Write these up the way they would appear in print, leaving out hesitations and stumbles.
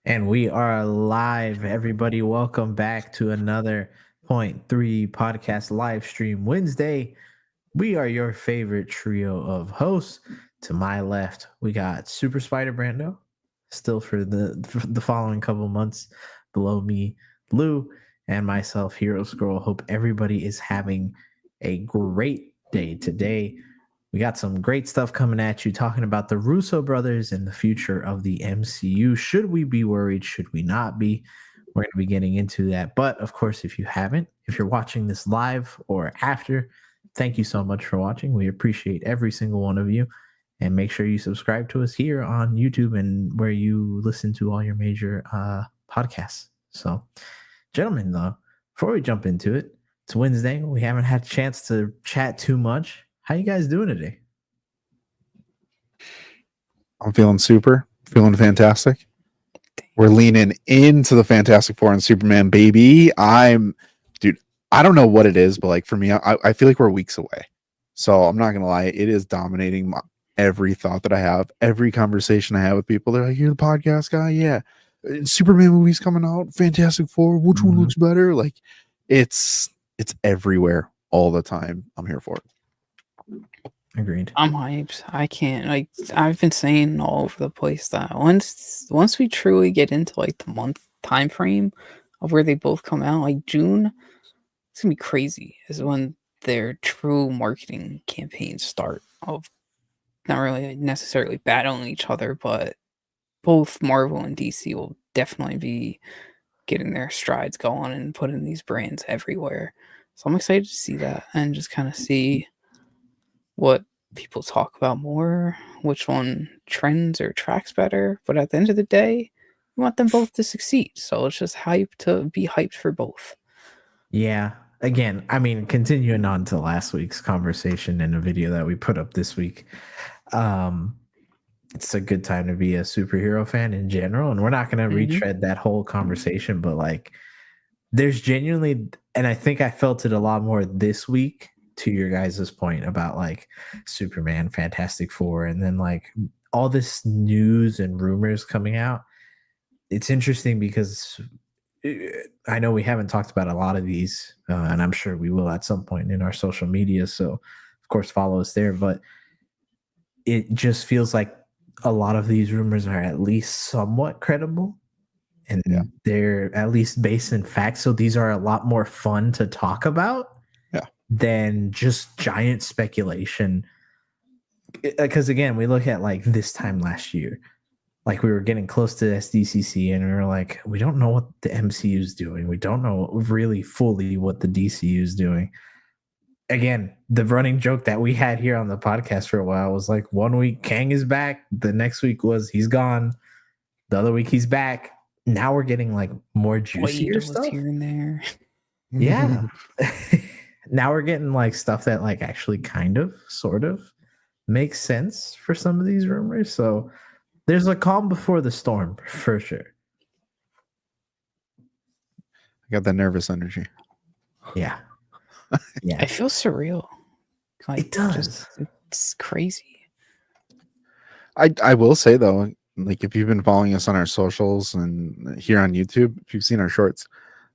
And we are live, everybody. Welcome back to another Point3 Podcast live stream Wednesday. We are your favorite trio of hosts. To my left, we got Super Spider Brando, still for the following couple months. Below me, Lou, and myself, Hero Scroll. Hope everybody is having a great day today. We got some great stuff coming at you, talking about the Russo brothers and the future of the MCU. Should we be worried? Should we not be? We're going to be getting into that. But of course, if you're watching this live or after, thank you so much for watching. We appreciate every single one of you. And make sure you subscribe to us here on YouTube and where you listen to all your major podcasts. So, gentlemen, though, before we jump into it, it's Wednesday. We haven't had a chance to chat too much. How you guys doing today? I'm feeling fantastic. We're leaning into the Fantastic Four and Superman, baby. I don't know what it is, but like for me, I feel like we're weeks away. So I'm not gonna lie, it is dominating every thought that I have, every conversation I have with people. They're like, "You're the podcast guy, yeah." Superman movies coming out, Fantastic Four. Which one looks better? Like, it's everywhere all the time. I'm here for it. Agreed. I'm hyped. I can't I've been saying all over the place that once we truly get into like the month time frame of where they both come out, like June, it's gonna be crazy. Is when their true marketing campaigns start of not really necessarily battling each other, but both Marvel and DC will definitely be getting their strides going and putting these brands everywhere. So I'm excited to see that and just kind of see what people talk about more, which one trends or tracks better. But at the end of the day, we want them both to succeed. So it's just hype to be hyped for both. Yeah. Again, I mean, continuing on to last week's conversation and a video that we put up this week, it's a good time to be a superhero fan in general. And we're not going to retread that whole conversation, but like there's genuinely, and I think I felt it a lot more this week, to your guys' point about like Superman, Fantastic Four, and then like all this news and rumors coming out. It's interesting because I know we haven't talked about a lot of these, and I'm sure we will at some point in our social media. So, of course, follow us there. But it just feels like a lot of these rumors are at least somewhat credible, and they're at least based in fact. So these are a lot more fun to talk about than just giant speculation. Because again, we look at like this time last year, like we were getting close to SDCC and we were like, we don't know what the MCU is doing. We don't know really fully what the DCU is doing. Again, the running joke that we had here on the podcast for a while was like 1 week Kang is back. The next week was he's gone. The other week he's back. Now we're getting like more juicier stuff here and there. Yeah. Now we're getting like stuff that like actually kind of sort of makes sense for some of these rumors. So there's a calm before the storm for sure. I got that nervous energy. Yeah. Yeah. It feels surreal. Like, it does. It's crazy. I will say though, like if you've been following us on our socials and here on YouTube, if you've seen our shorts,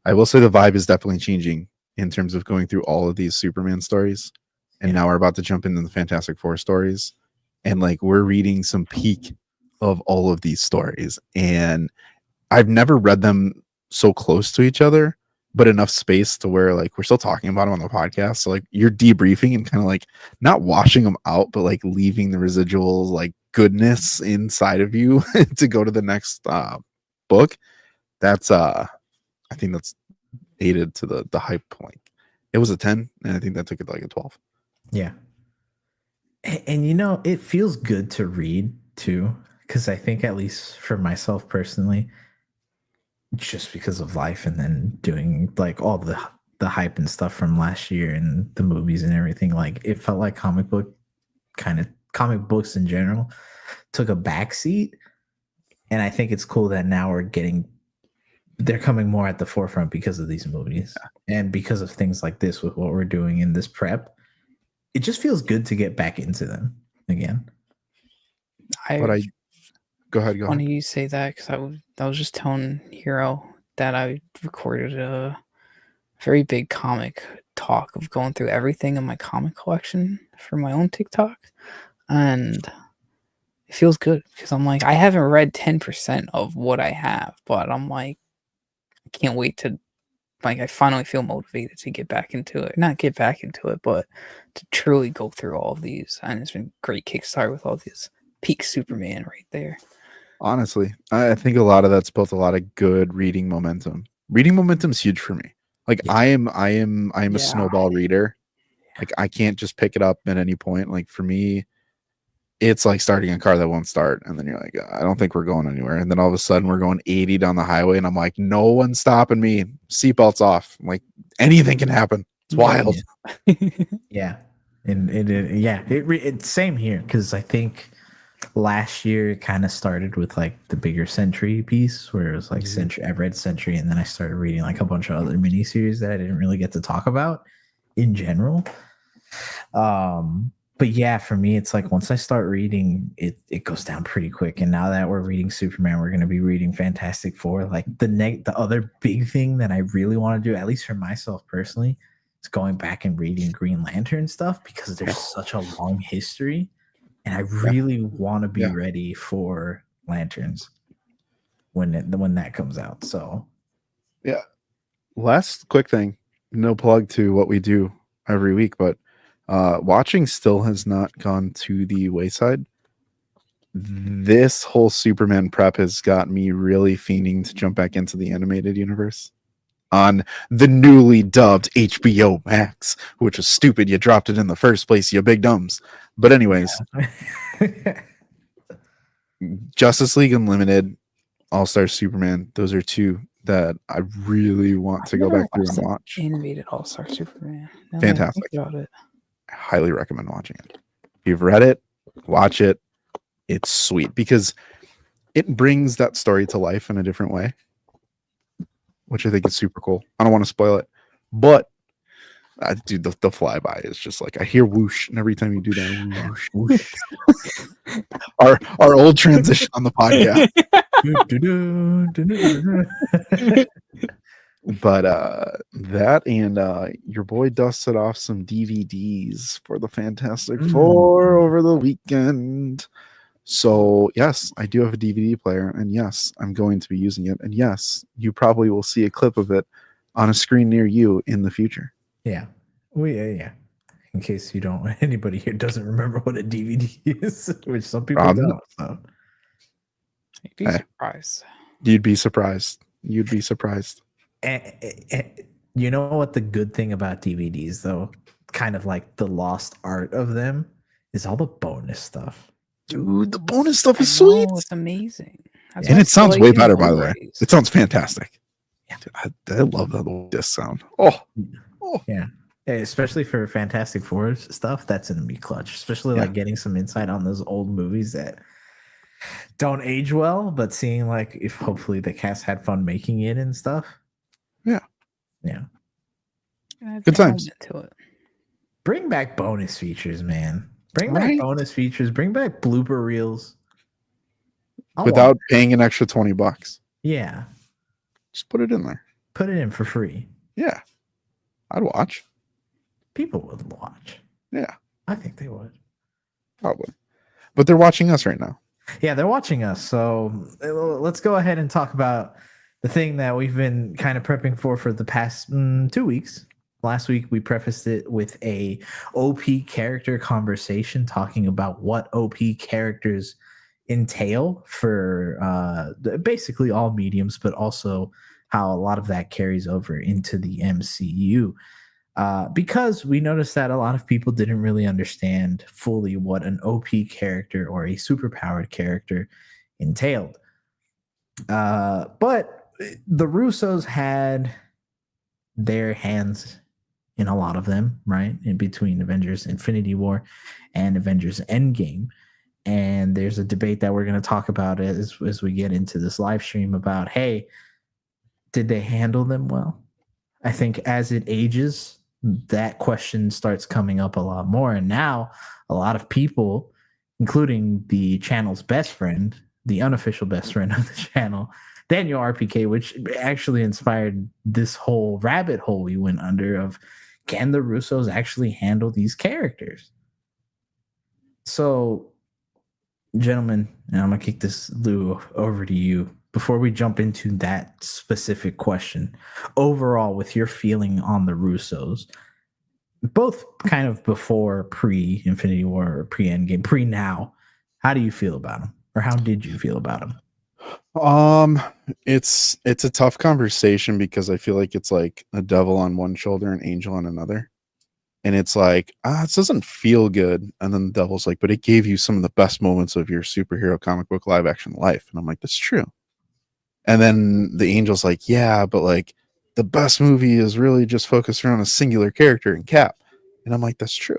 I will say the vibe is definitely changing in terms of going through all of these Superman stories. And now we're about to jump into the Fantastic Four stories. And like we're reading some peak of all of these stories. And I've never read them so close to each other, but enough space to where like we're still talking about them on the podcast. So like you're debriefing and kind of like not washing them out, but like leaving the residuals like goodness inside of you to go to the next book. That's I think that's aided to the hype point. It was a 10 and I think that took it like a 12. Yeah. And you know, it feels good to read too, because I think at least for myself personally, just because of life and then doing like all the hype and stuff from last year and the movies and everything, like it felt like comic books in general took a backseat. And I think it's cool that now they're coming more at the forefront because of these movies and because of things like this with what we're doing in this prep. It just feels good to get back into them again. But Go ahead. Go Funny ahead. you say that because I was just telling Hero that I recorded a very big comic talk of going through everything in my comic collection for my own TikTok, and it feels good because I'm like, I haven't read 10% of what I have, but I'm like, I can't wait to, like, I finally feel motivated to get back into it. Not get back into it, but to truly go through all of these. And it's been great Kickstarter with all these peak Superman right there. Honestly, I think a lot of that's built a lot of good reading momentum. Reading momentum's huge for me. Like Yeah. I am a Yeah. snowball reader. Like I can't just pick it up at any point. Like for me, it's like starting a car that won't start, and then you're like, I don't think we're going anywhere. And then all of a sudden we're going 80 down the highway, and I'm like, no one's stopping me. Seatbelts off. I'm like anything can happen. It's wild. Yeah. And it's same here, because I think last year it kind of started with like the bigger Century piece where it was like Century. I've read Century, and then I started reading like a bunch of other miniseries that I didn't really get to talk about in general. But yeah, for me, it's like once I start reading, it goes down pretty quick. And now that we're reading Superman, we're going to be reading Fantastic Four. Like the other big thing that I really want to do, at least for myself personally, is going back and reading Green Lantern stuff, because there's such a long history, and I really want to be ready for Lanterns when that comes out. So yeah. Last quick thing, no plug to what we do every week, but watching still has not gone to the wayside. This whole Superman prep has got me really fiending to jump back into the animated universe on the newly dubbed HBO Max, which is stupid. You dropped it in the first place, you big dumbs. But anyways, Justice League Unlimited, All-Star Superman, those are two that I really want to go back through and watch. Animated All-Star Superman. Fantastic. It. I highly recommend watching it. If you've read it, watch it. It's sweet because it brings that story to life in a different way, which I think is super cool. I don't want to spoil it, but dude, the flyby is just like, I hear whoosh, and every time you do that, whoosh, whoosh. our old transition on the podcast. But that and your boy dusted off some DVDs for the Fantastic Four over the weekend. So yes, I do have a DVD player, and yes, I'm going to be using it, and yes, you probably will see a clip of it on a screen near you in the future. Yeah. Yeah. In case anybody here doesn't remember what a DVD is, which some people don't. So. You'd be surprised. You'd be surprised. You'd be surprised. You know what the good thing about DVDs, though, kind of like the lost art of them, is all the bonus stuff. Dude, the bonus stuff is sweet. It's amazing. And it sounds way better, by the way. It sounds fantastic. Yeah, I love that little disc sound. Oh. Yeah. Especially for Fantastic Four stuff, that's going to be clutch. Especially like getting some insight on those old movies that don't age well, but seeing like if hopefully the cast had fun making it and stuff. Yeah. Good times. To it. Bring back bonus features, man. Bring back bonus features. Bring back blooper reels. Without paying an extra $20. Yeah. Just put it in there. Put it in for free. Yeah. I'd watch. People would watch. Yeah. I think they would. Probably. But they're watching us right now. Yeah, they're watching us. So let's go ahead and talk about the thing that we've been kind of prepping for the past 2 weeks. Last week, we prefaced it with a OP character conversation talking about what OP characters entail for basically all mediums, but also how a lot of that carries over into the MCU. Because we noticed that a lot of people didn't really understand fully what an OP character or a superpowered character entailed. But the Russos had their hands in a lot of them, right? In between Avengers Infinity War and Avengers Endgame. And there's a debate that we're going to talk about as we get into this live stream about, hey, did they handle them well? I think as it ages, that question starts coming up a lot more. And now a lot of people, including the channel's best friend, the unofficial best friend of the channel, Daniel RPK, which actually inspired this whole rabbit hole we went under of, can the Russos actually handle these characters? So, gentlemen, and I'm gonna kick this, Lou, over to you before we jump into that specific question. Overall, with your feeling on the Russos, both kind of before pre-Infinity War or pre-Endgame, pre-now, how do you feel about them, or how did you feel about them? It's a tough conversation because I feel like it's like a devil on one shoulder and angel on another. And it's like, it doesn't feel good. And then the devil's like, but it gave you some of the best moments of your superhero comic book live action life. And I'm like, that's true. And then the angel's like, yeah, but like the best movie is really just focused around a singular character in Cap. And I'm like, that's true.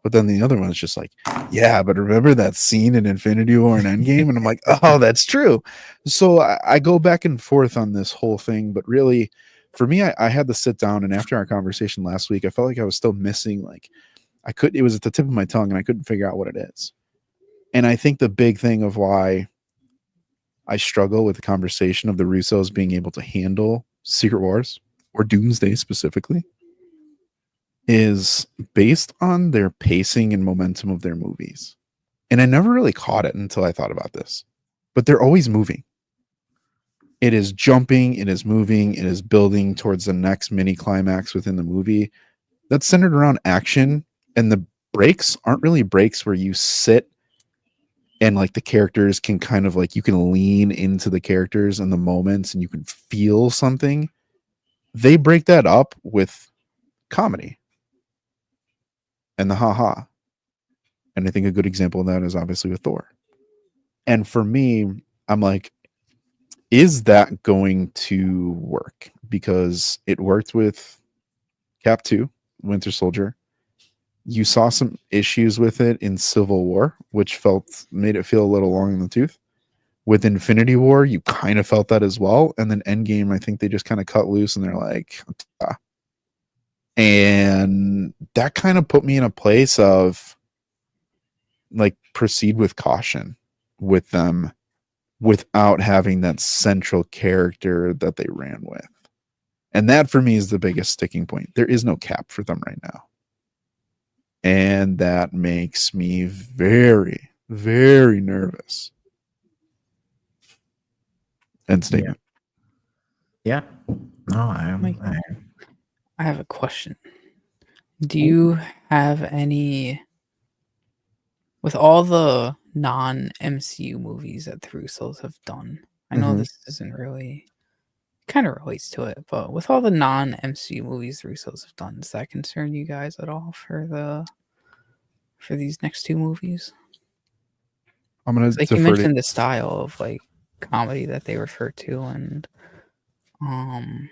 But then the other one is just like, yeah, but remember that scene in Infinity War and Endgame? And I'm like, oh, that's true. So I go back and forth on this whole thing. But really, for me, I had to sit down, and after our conversation last week, I felt like I was still missing, like, it was at the tip of my tongue, and I couldn't figure out what it is. And I think the big thing of why I struggle with the conversation of the Russos being able to handle Secret Wars, or Doomsday specifically, is based on their pacing and momentum of their movies. And I never really caught it until I thought about this. But they're always moving. It is jumping, it is moving, it is building towards the next mini climax within the movie that's centered around action. And the breaks aren't really breaks where you sit and like the characters can kind of like, you can lean into the characters and the moments and you can feel something. They break that up with comedy and the haha. And I think a good example of that is obviously with Thor. And for me, I'm like, is that going to work? Because it worked with Cap 2, Winter Soldier. You saw some issues with it in Civil War, which made it feel a little long in the tooth. With Infinity War, you kind of felt that as well. And then Endgame, I think they just kind of cut loose and they're like, ah. And that kind of put me in a place of like, proceed with caution with them without having that central character that they ran with. And that for me is the biggest sticking point. There is no Cap for them right now. And that makes me very, very nervous. End statement. Yeah. No, I have a question. Do you have any, with all the non-MCU movies that the Russos have done? I know this isn't really, kind of relates to it, but with all the non-MCU movies the Russos have done, does that concern you guys at all for these next two movies? I'm gonna like you mentioned the style of like comedy that they refer to, and I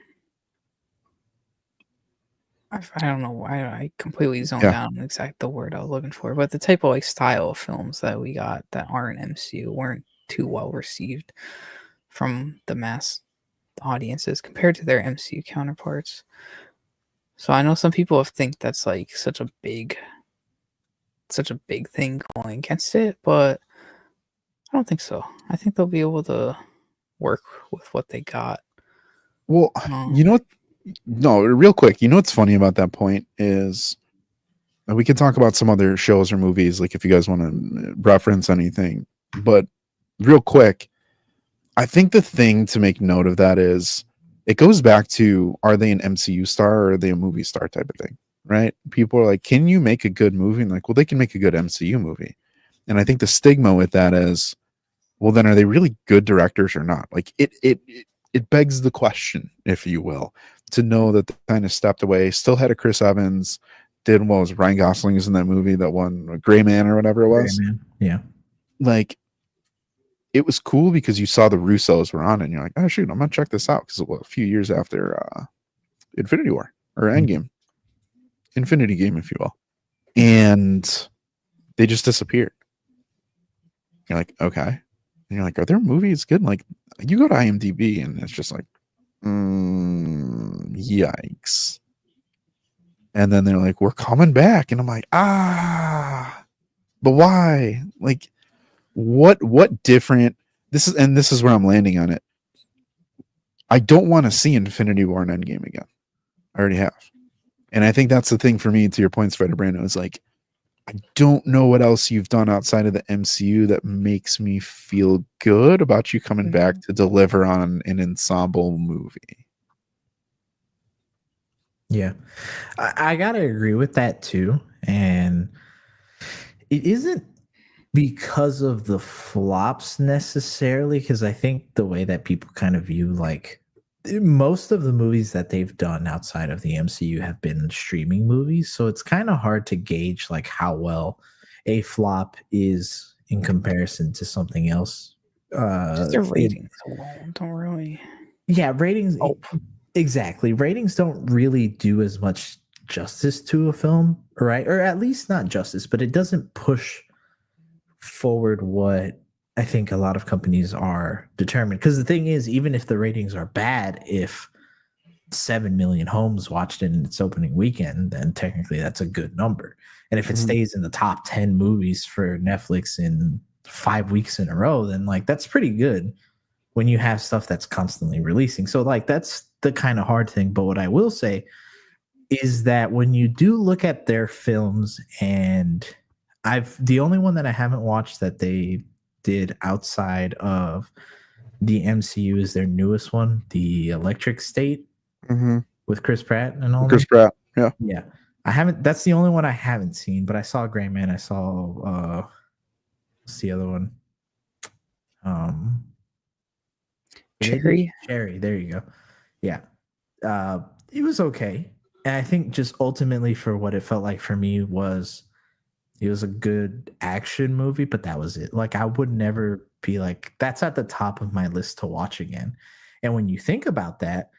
don't know. I completely zoned out on exact the word I was looking for, but the type of like style of films that we got that aren't MCU weren't too well received from the mass audiences compared to their MCU counterparts. So I know some people think that's like such a big thing going against it, but I don't think so. I think they'll be able to work with what they got. Well, you know what? No, real quick. You know what's funny about that point is, and we can talk about some other shows or movies, like if you guys want to reference anything. But real quick, I think the thing to make note of that is it goes back to, are they an MCU star or are they a movie star type of thing, right? People are like, can you make a good movie? And like, well, they can make a good MCU movie. And I think the stigma with that is, well, then are they really good directors or not? Like it begs the question, if you will, to know that they kind of stepped away, still had a Chris Evans, did what was Ryan Gosling is in that movie that won Gray Man or whatever it was. Yeah. Like, it was cool because you saw the Russos were on it and you're like, oh shoot, I'm gonna check this out because it was a few years after Infinity War or Endgame. Infinity Game, if you will. And they just disappeared. You're like, okay. And you're like, are there movies good? And like, you go to IMDb and it's just like, yikes. And then they're like, we're coming back. And I'm like, but why? Like, what different this is where I'm landing on it. I don't want to see Infinity War and Endgame again. I already have. And I think that's the thing for me, to your point, Spider Brando, is like, I don't know what else you've done outside of the MCU that makes me feel good about you coming back to deliver on an ensemble movie. Yeah. I gotta agree with that too. And it isn't because of the flops necessarily, because I think the way that people kind of view, like, most of the movies that they've done outside of the MCU have been streaming movies, so it's kind of hard to gauge like how well a flop is in comparison to something else. Just their ratings alone don't really. Yeah, ratings. Exactly. Ratings don't really do as much justice to a film, right? Or at least not justice, but it doesn't push forward what I think a lot of companies are determined. Because the thing is, even if the ratings are bad, if 7 million homes watched it in its opening weekend, then technically that's a good number. And if it stays in the top 10 movies for Netflix in 5 weeks in a row, then like that's pretty good when you have stuff that's constantly releasing. So like that's the kind of hard thing. But what I will say is that when you do look at their films, and the only one that I haven't watched that they did outside of the MCU is their newest one, The Electric State, with Chris Pratt and all. Chris Pratt, yeah. I haven't. That's the only one I haven't seen. But I saw Gray Man. I saw what's the other one? Cherry. Cherry. There you go. Yeah. It was okay, and I think just ultimately for what it felt like for me was, it was a good action movie, but that was it. Like I would never be like, that's at the top of my list to watch again. And when you think about that,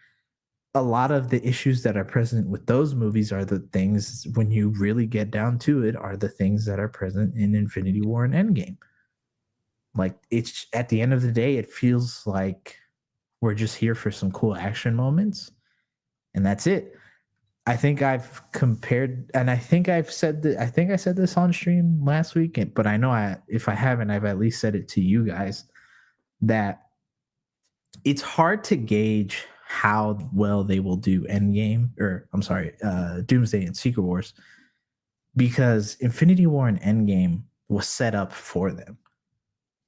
a lot of the issues that are present with those movies are the things, when you really get down to it, are the things that are present in Infinity War and Endgame. Like, it's at the end of the day, it feels like we're just here for some cool action moments, and that's it. I think I've compared, and I think I've said that. I think I said this on stream last week, but I know if I haven't, I've at least said it to you guys, that it's hard to gauge how well they will do Doomsday and Secret Wars, because Infinity War and Endgame was set up for them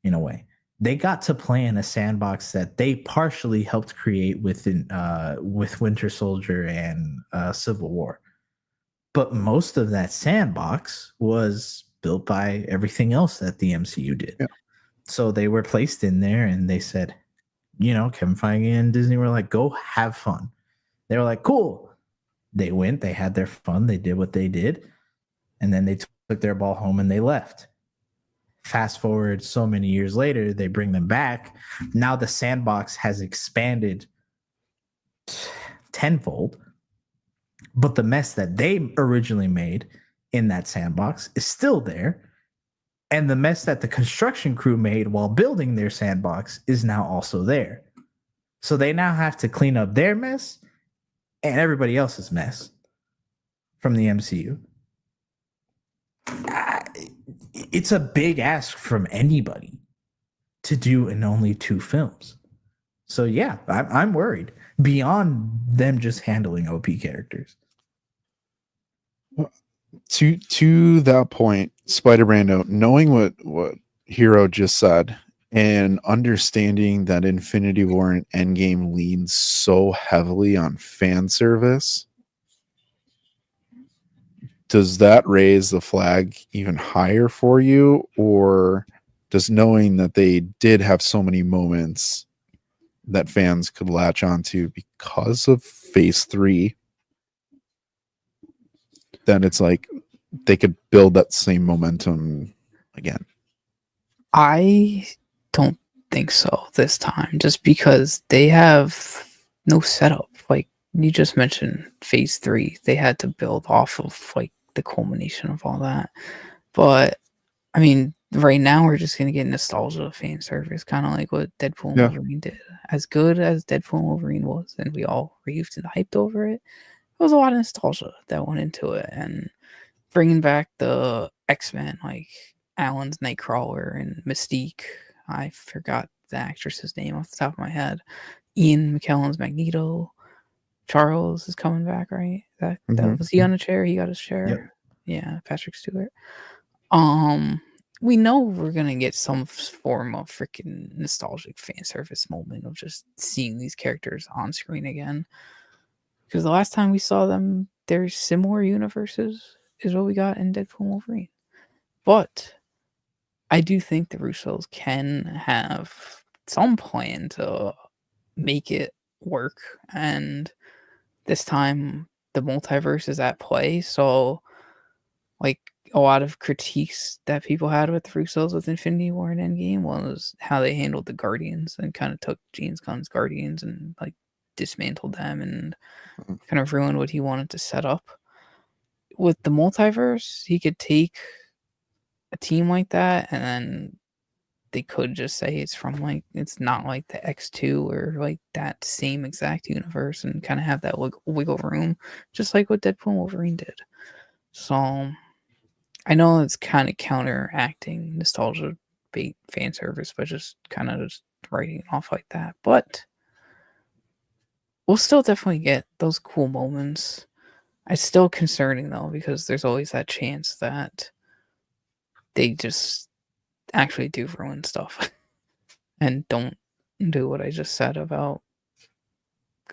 in a way. They got to play in a sandbox that they partially helped create with Winter Soldier and Civil War. But most of that sandbox was built by everything else that the MCU did. Yeah. So they were placed in there, and they said, Kevin Feige and Disney were like, go have fun. They were like, cool. They went, they had their fun, they did what they did, and then they took their ball home and they left. Fast forward so many years later, they bring them back. Now the sandbox has expanded tenfold, but the mess that they originally made in that sandbox is still there. And the mess that the construction crew made while building their sandbox is now also there. So they now have to clean up their mess and everybody else's mess from the MCU. It's a big ask from anybody to do in only 2 films. So yeah, I'm worried beyond them just handling OP characters. To that point, Spider Brando, knowing what Hero just said and understanding that Infinity War and Endgame leans so heavily on fan service, does that raise the flag even higher for you, or does knowing that they did have so many moments that fans could latch onto because of Phase 3, then it's like they could build that same momentum again? I don't think so this time, just because they have no setup. Like you just mentioned, Phase 3, they had to build off of like the culmination of all that. But I mean, right now we're just gonna get nostalgia fan service, kind of like what Deadpool and Wolverine did. As good as Deadpool and Wolverine was, and we all raved and hyped over it, there was a lot of nostalgia that went into it. And bringing back the X-Men, like Alan's Nightcrawler and Mystique. I forgot the actress's name off the top of my head. Ian McKellen's Magneto. Charles is coming back, right? That was he on a chair? He got his chair. Yep. Yeah, Patrick Stewart. We know we're gonna get some form of freaking nostalgic fan service moment of just seeing these characters on screen again. Because the last time we saw them, there's similar universes is what we got in Deadpool and Wolverine. But I do think the Russos can have some plan to make it work, and this time the multiverse is at play. So, like, a lot of critiques that people had with the Russos with Infinity War and Endgame was how they handled the Guardians and kind of took James Gunn's Guardians and like dismantled them and kind of ruined what he wanted to set up. With the multiverse, he could take a team like that and then they could just say it's from like, it's not like the X2 or like that same exact universe and kind of have that wiggle room, just like what Deadpool and Wolverine did. So I know it's kind of counteracting nostalgia bait fan service, but just kind of just writing it off like that. But we'll still definitely get those cool moments. It's still concerning though, because there's always that chance that they just actually do ruin stuff and don't do what I just said about,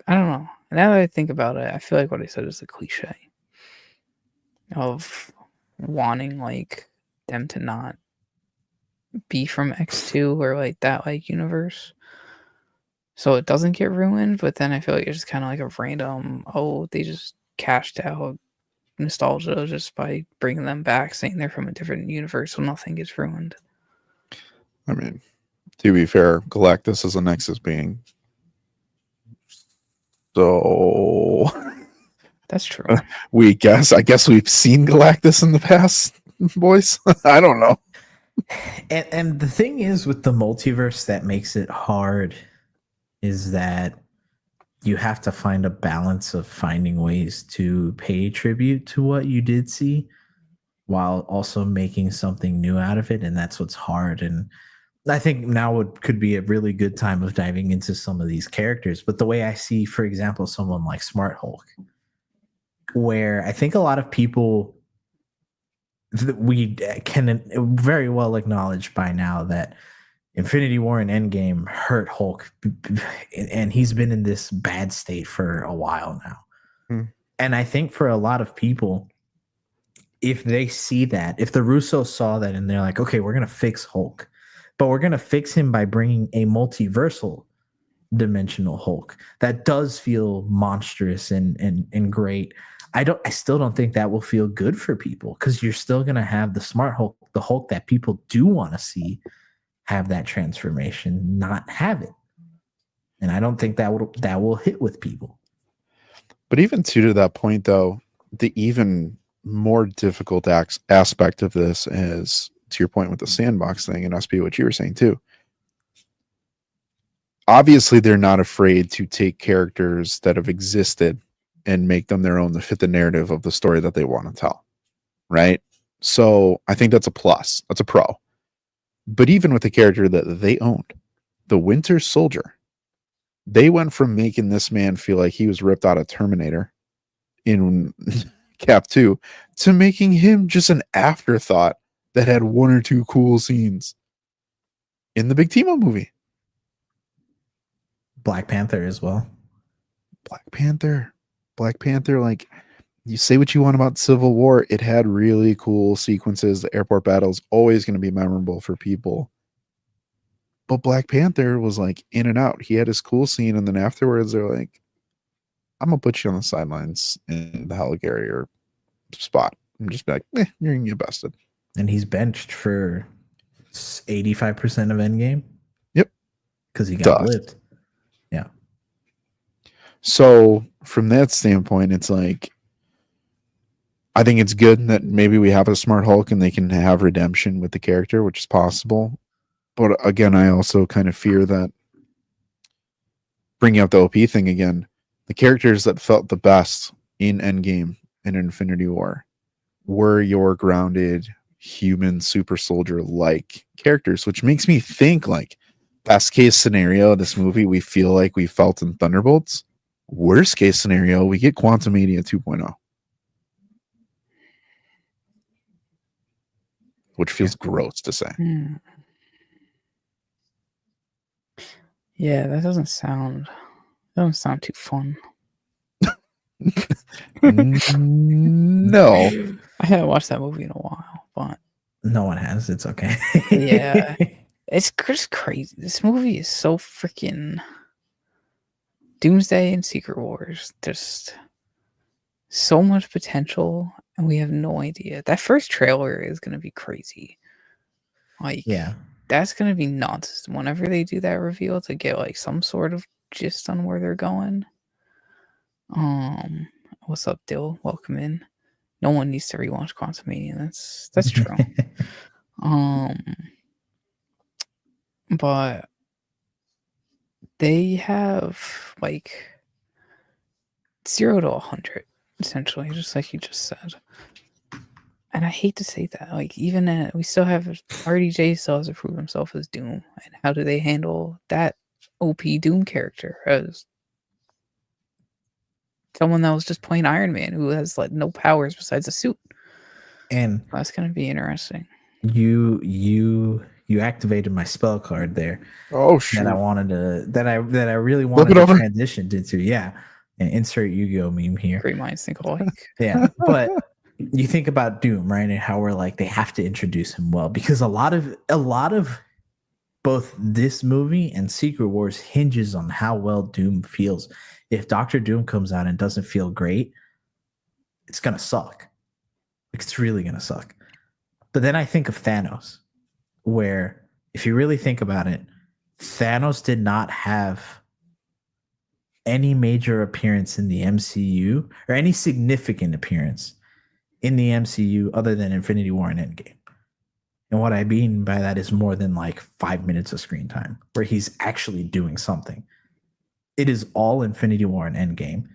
I don't know. Now that I think about it, I feel like what I said is a cliche of wanting like them to not be from X2 or like that like universe, so it doesn't get ruined. But then I feel like it's just kind of like a random, oh, they just cashed out nostalgia just by bringing them back, saying they're from a different universe, so nothing gets ruined. I mean, to be fair, Galactus is a Nexus being, so That's true. I guess we've seen Galactus in the past, boys. I don't know. And the thing is with the multiverse that makes it hard is that you have to find a balance of finding ways to pay tribute to what you did see while also making something new out of it. And that's what's hard. And I think now could be a really good time of diving into some of these characters. But the way I see, for example, someone like Smart Hulk, where I think a lot of people, we can very well acknowledge by now that Infinity War and Endgame hurt Hulk, and he's been in this bad state for a while now. And I think for a lot of people, if they see that, if the Russos saw that and they're like, okay, we're going to fix Hulk, but we're going to fix him by bringing a multiversal dimensional Hulk that does feel monstrous and great. I still don't think that will feel good for people, because you're still going to have the Smart Hulk, the Hulk that people do want to see have that transformation, not have it. And I don't think that will hit with people. But even to that point, though, the even more difficult aspect of this is, to your point with the sandbox thing, and SB, what you were saying too. Obviously, they're not afraid to take characters that have existed and make them their own to fit the narrative of the story that they want to tell, right? So I think that's a plus. That's a pro. But even with the character that they owned, the Winter Soldier, they went from making this man feel like he was ripped out of Terminator in Cap 2 to making him just an afterthought that had one or two cool scenes in the big Timo movie. Black Panther as well. Black Panther, like, you say what you want about Civil War, it had really cool sequences. The airport battle is always going to be memorable for people. But Black Panther was like in and out. He had his cool scene, and then afterwards they're like, I'm going to put you on the sidelines in the helicarrier spot. And just be like, you're going to get busted. And he's benched for 85% of Endgame? Yep. Because he got blipped. Yeah. So from that standpoint, it's like, I think it's good that maybe we have a Smart Hulk and they can have redemption with the character, which is possible. But again, I also kind of fear that, bringing up the OP thing again, the characters that felt the best in Endgame and Infinity War were your grounded human super soldier like characters, which makes me think like best case scenario, this movie we feel like we felt in Thunderbolts. Worst case scenario, we get Quantumania 2.0. Which feels gross to say. Yeah, that doesn't sound too fun. No. I haven't watched that movie in a while, but no one has. It's okay. Yeah. It's just crazy. This movie is so freaking Doomsday and Secret Wars. Just so much potential, and we have no idea. That first trailer is gonna be crazy. Like, yeah, that's gonna be nuts. Whenever they do that reveal to get like some sort of gist on where they're going. What's up, Dill? Welcome in. No one needs to rewatch Quantumania. That's true. But they have like 0 to 100, essentially, just like you just said. And I hate to say that. Like, even we still have RDJ still has to prove himself as Doom. And how do they handle that OP Doom character as someone that was just playing Iron Man who has like no powers besides a suit? And that's gonna be interesting. You activated my spell card there. Oh shoot! That I wanted to that I really wanted to transition into. Yeah, and insert Yu-Gi-Oh meme here. Great minds think alike. Yeah, but you think about Doom, right, and how we're like they have to introduce him well, because a lot of both this movie and Secret Wars hinges on how well Doom feels. If Dr. Doom comes out and doesn't feel great, it's gonna suck. It's really gonna suck. But then I think of Thanos, where if you really think about it, Thanos did not have any major appearance in the MCU or any significant appearance in the MCU other than Infinity War and Endgame. And what I mean by that is more than like 5 minutes of screen time where he's actually doing something. It is all Infinity War and Endgame.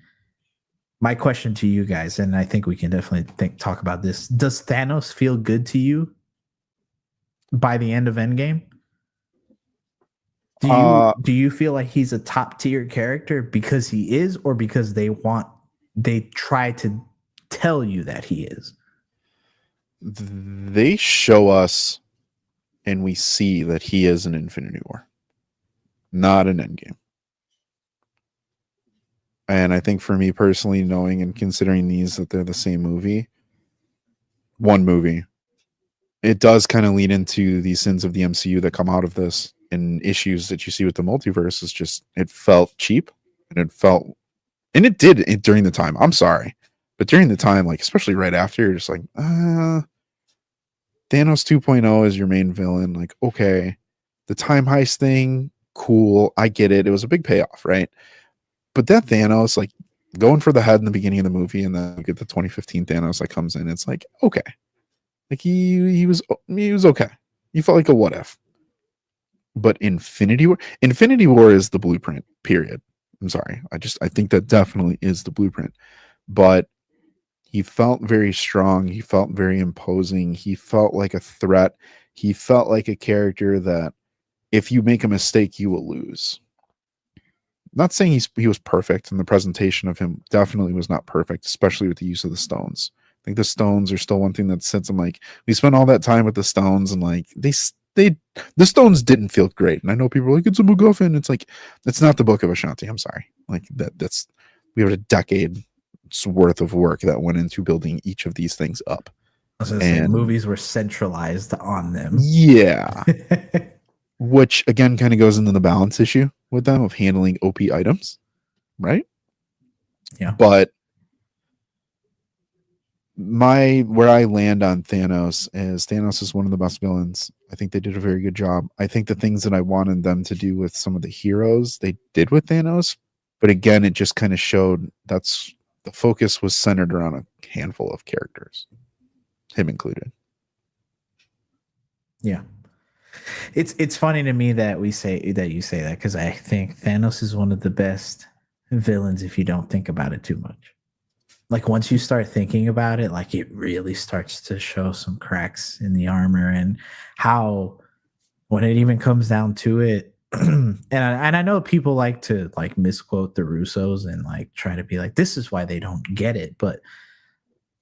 My question to you guys, and I think we can definitely talk about this. Does Thanos feel good to you by the end of Endgame? Do you feel like he's a top tier character because he is, or because they try to tell you that he is? They show us and we see that he is an Infinity War, not an Endgame. And I think for me personally, knowing and considering these that they're the same movie, one movie, it does kind of lead into the sins of the MCU that come out of this, and issues that you see with the multiverse is just, it felt cheap, and it did during the time. I'm sorry, but during the time, like especially right after, you're just like, Thanos 2.0 is your main villain. Like, okay, the time heist thing, cool, I get it. It was a big payoff, right? But that Thanos, like going for the head in the beginning of the movie, and then you get the 2015 Thanos that comes in. It's like, okay, like he was okay. He felt like a what if. But Infinity War is the blueprint. Period. I'm sorry. I think that definitely is the blueprint. But he felt very strong. He felt very imposing. He felt like a threat. He felt like a character that if you make a mistake, you will lose. Not saying he was perfect, and the presentation of him definitely was not perfect, especially with the use of the stones. I think the stones are still one thing that sits. I'm like, we spent all that time with the stones, and like the stones didn't feel great. And I know people are like, it's a MacGuffin. It's like, it's not the Book of Ashanti. I'm sorry. Like we have a decade's worth of work that went into building each of these things up. And movies were centralized on them. Yeah. Which again kind of goes into the balance issue with them of handling OP items, right? Yeah. But where I land on Thanos is one of the best villains. I think they did a very good job. I think the things that I wanted them to do with some of the heroes, they did with Thanos. But again, it just kind of showed the focus was centered around a handful of characters, him included. Yeah. It's funny to me that you say that, because I think Thanos is one of the best villains if you don't think about it too much. Like once you start thinking about it, like it really starts to show some cracks in the armor, and how when it even comes down to it, and I know people like to like misquote the Russos and like try to be like, this is why they don't get it. But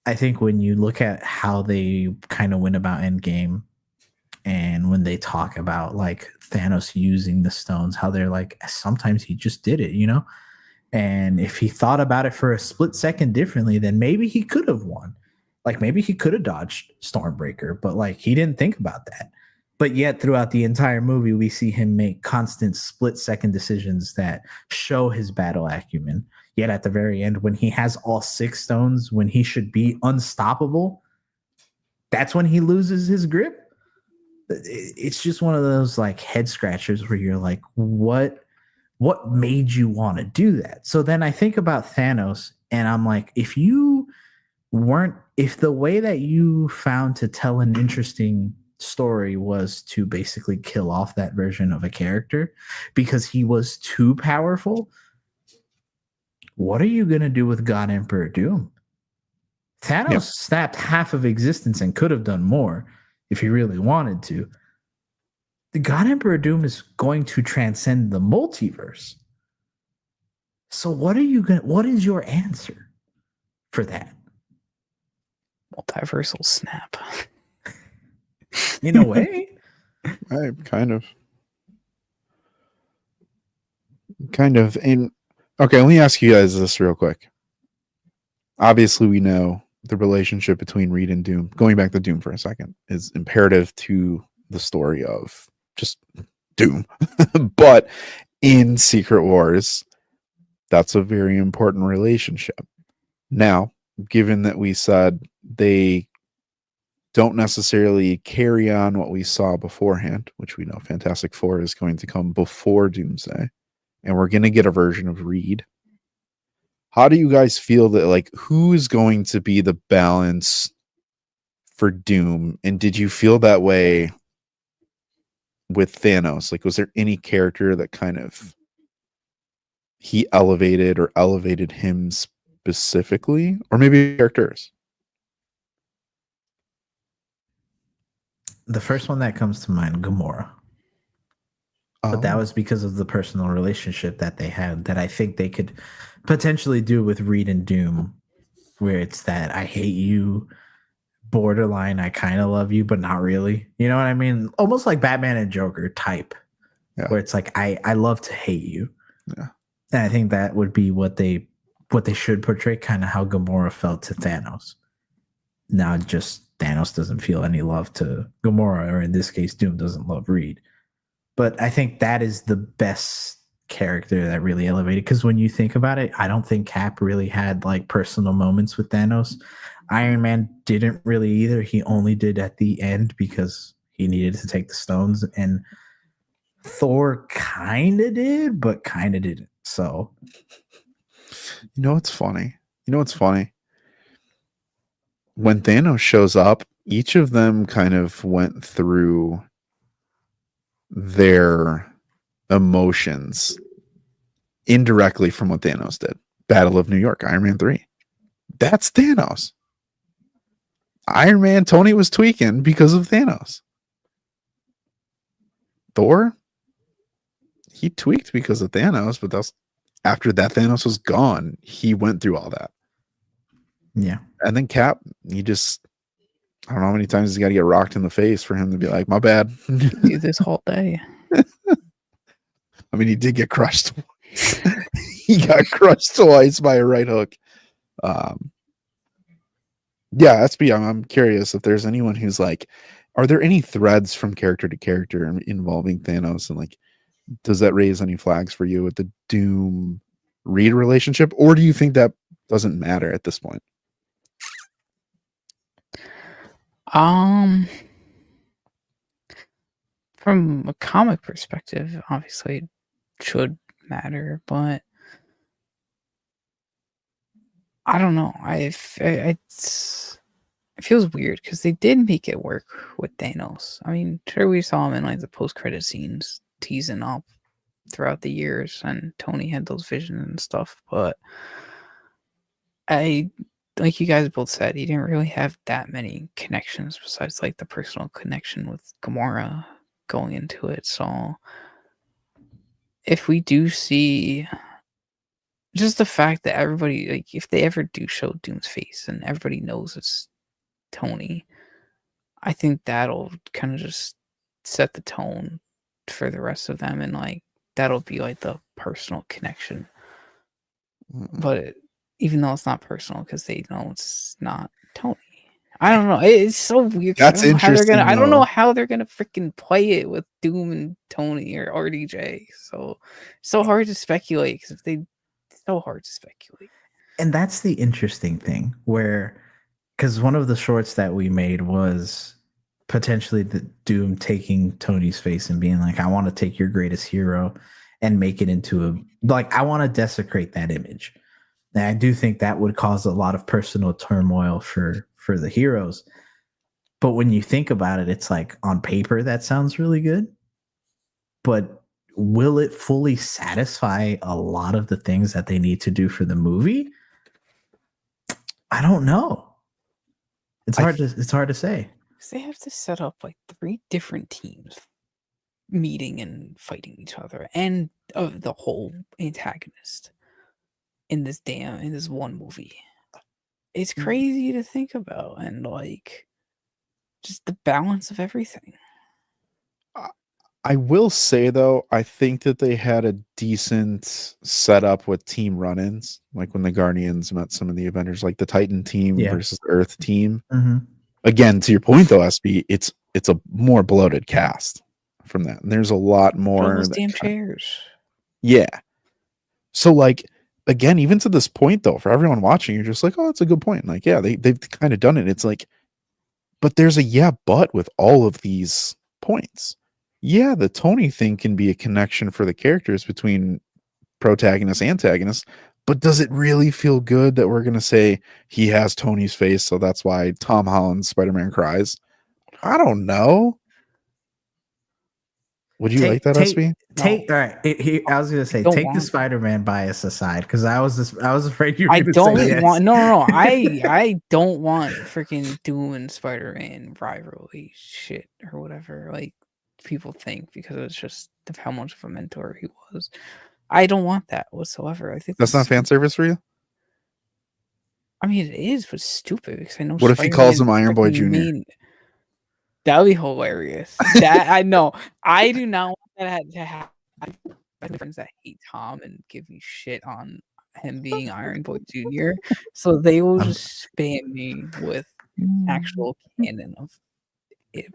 I think when you look at how they kind of went about Endgame, and when they talk about like Thanos using the stones, how they're like, sometimes he just did it, you know? And if he thought about it for a split second differently, then maybe he could have won. Like maybe he could have dodged Stormbreaker, but like he didn't think about that. But yet throughout the entire movie, we see him make constant split second decisions that show his battle acumen. Yet at the very end, when he has all 6 stones, when he should be unstoppable, that's when he loses his grip. It's just one of those like head scratchers where you're like, what made you want to do that? So then I think about Thanos and I'm like, if the way that you found to tell an interesting story was to basically kill off that version of a character because he was too powerful, what are you going to do with God Emperor Doom? Thanos snapped half of existence and could have done more if he really wanted to. The God Emperor Doom is going to transcend the multiverse. So what is your answer for that? Multiversal snap. In a way. Right, kind of. And okay, let me ask you guys this real quick. Obviously, we know the relationship between Reed and Doom, going back to Doom for a second, is imperative to the story of just Doom. But in Secret Wars, that's a very important relationship. Now, given that we said they don't necessarily carry on what we saw beforehand, which we know Fantastic Four is going to come before Doomsday, and we're going to get a version of Reed. How do you guys feel that, like, who's going to be the balance for Doom? And did you feel that way with Thanos? Like, was there any character that kind of he elevated him specifically? Or maybe characters? The first one that comes to mind, Gamora. But that was because of the personal relationship that they had that I think they could potentially do with Reed and Doom, where it's that I hate you, borderline I kind of love you, but not really. You know what I mean? Almost like Batman and Joker type, where it's like I love to hate you. Yeah. And I think that would be what they should portray, kind of how Gamora felt to Thanos. Now just Thanos doesn't feel any love to Gamora, or in this case, Doom doesn't love Reed. But I think that is the best character that really elevated. Because when you think about it, I don't think Cap really had like personal moments with Thanos. Iron Man didn't really either. He only did at the end because he needed to take the stones. And Thor kind of did, but kind of didn't. So, you know what's funny? When Thanos shows up, each of them kind of went through their emotions indirectly from what Thanos did. Battle of New York, Iron Man 3. That's Thanos. Iron Man, Tony was tweaking because of Thanos. Thor, he tweaked because of Thanos, but that's after that Thanos was gone, he went through all that. Yeah. And then Cap, he just, I don't know how many times he's got to get rocked in the face for him to be like, my bad. Do this whole day. I mean, he did get crushed. He got crushed twice by a right hook. Yeah, I'm curious if there's anyone who's like, are there any threads from character to character involving Thanos? And like, does that raise any flags for you with the Doom Reed relationship? Or do you think that doesn't matter at this point? From a comic perspective, obviously it should matter, but I don't know. It feels weird because they did make it work with Thanos. I mean, sure, we saw him in like the post-credit scenes teasing up throughout the years, and Tony had those visions and stuff, but like you guys both said, he didn't really have that many connections besides like the personal connection with Gamora going into it. So if we do see just the fact that everybody, like, if they ever do show Doom's face and everybody knows it's Tony, I think that'll kind of just set the tone for the rest of them, and like that'll be like the personal connection. But even though it's not personal, because they know it's not Tony. I don't know. It's so weird. That's interesting. I don't know how they're gonna freaking play it with Doom and Tony or RDJ. So hard to speculate, because so hard to speculate. And that's the interesting thing, because one of the shorts that we made was potentially the Doom taking Tony's face and being like, I want to take your greatest hero and make it into I want to desecrate that image. And I do think that would cause a lot of personal turmoil for the heroes. But when you think about it, it's like, on paper, that sounds really good. But will it fully satisfy a lot of the things that they need to do for the movie? I don't know. It's hard to say. They have to set up like 3 different teams meeting and fighting each other, and of the whole antagonist in this one movie. It's crazy to think about, and like just the balance of everything. I will say though, I think that they had a decent setup with team run-ins, like when the Guardians met some of the Avengers, like the Titan team versus the Earth team. Mm-hmm. Again, to your point though, SB, it's a more bloated cast from that. And there's a lot more. Those damn chairs. Yeah. So like, again, even to this point though, for everyone watching, you're just like, oh, that's a good point. Like, yeah, they've kind of done it. It's like, but there's a but with all of these points. Yeah, the Tony thing can be a connection for the characters between protagonist and antagonist, but does it really feel good that we're going to say he has Tony's face, so that's why Tom Holland's Spider-Man cries? I don't know. Would you like that, SB? All right. I was going to say, take the Spider-Man bias aside, because I was afraid you were going to say yes. No. I don't want freaking Doom and Spider-Man rivalry shit or whatever. Like, people think, because it's just of how much of a mentor he was. I don't want that whatsoever. I think that's not fan service for you. I mean, it is, but stupid, because I know. What if he calls him Iron Boy Jr.? That would be hilarious. That I know. I do not want that to happen. I have friends that hate Tom and give me shit on him being Iron Boy Jr. So they will just spam me with actual canon of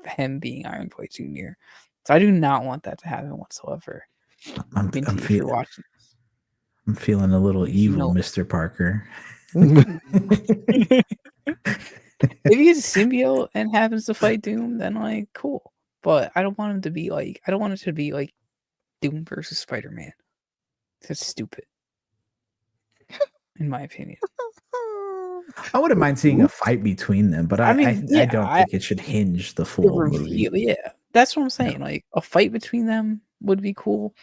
him being Iron Boy Jr. So I do not want that to happen whatsoever. I'm feeling a little evil, Mr. Parker. If he gets a symbiote and happens to fight Doom, then like cool. But I don't want him to be like, I don't want it to be like Doom versus Spider-Man. That's stupid, in my opinion. I wouldn't mind seeing a fight between them, but I don't think it should hinge the full movie. Yeah, that's what I'm saying. No. Like, a fight between them would be cool.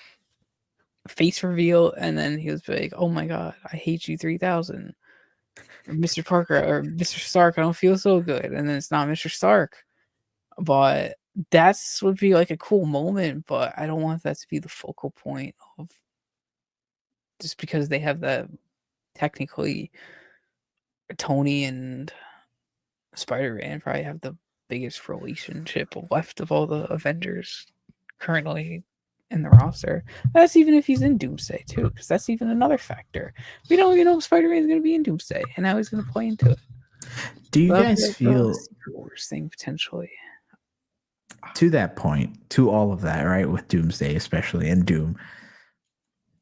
Face reveal, and then he was like, "Oh my god, I hate you 3000." Mr. Parker or Mr. Stark, I don't feel so good. And then it's not Mr. Stark. But that's would be like a cool moment, but I don't want that to be the focal point of, just because they have the technically Tony and Spider-Man probably have the biggest relationship left of all the Avengers currently in the roster. That's even if he's in Doomsday too, because that's even another factor. We don't even know if Spider-Man is going to be in Doomsday, and now he's going to play into it. Do you guys feel Secret Wars thing potentially? To that point, to all of that, right, with Doomsday especially and Doom,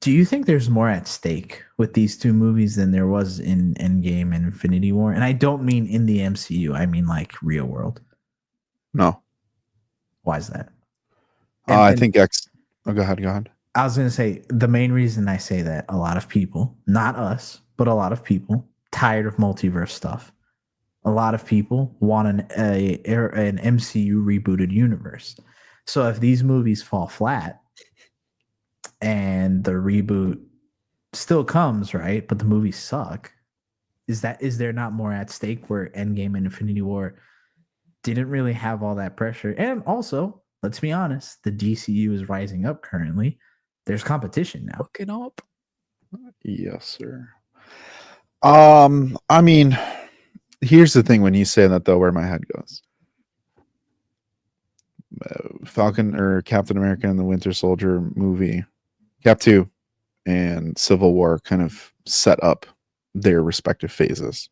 do you think there's more at stake with these two movies than there was in Endgame and Infinity War? And I don't mean in the MCU, I mean like real world. No. Why is that? I think Oh, go ahead. I was going to say, the main reason I say that, a lot of people, not us, but a lot of people, tired of multiverse stuff. A lot of people want an MCU rebooted universe. So if these movies fall flat and the reboot still comes, right, but the movies suck, is there not more at stake where Endgame and Infinity War didn't really have all that pressure? And also, let's be honest, the DCU is rising up currently. there's competition now. Look it up. Yes, sir. I mean, here's the thing when you say that, though, where my head goes. Falcon or Captain America and the Winter Soldier movie, Cap 2 and Civil War kind of set up their respective phases.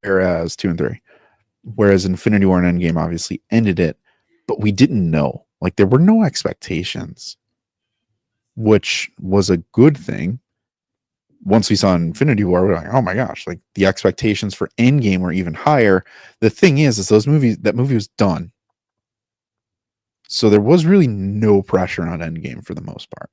Whereas 2 and 3. Whereas Infinity War and Endgame obviously ended it, but we didn't know. Like, there were no expectations, which was a good thing. Once we saw Infinity War, we're like, oh my gosh, like the expectations for Endgame were even higher. The thing is that movie was done. So there was really no pressure on Endgame for the most part.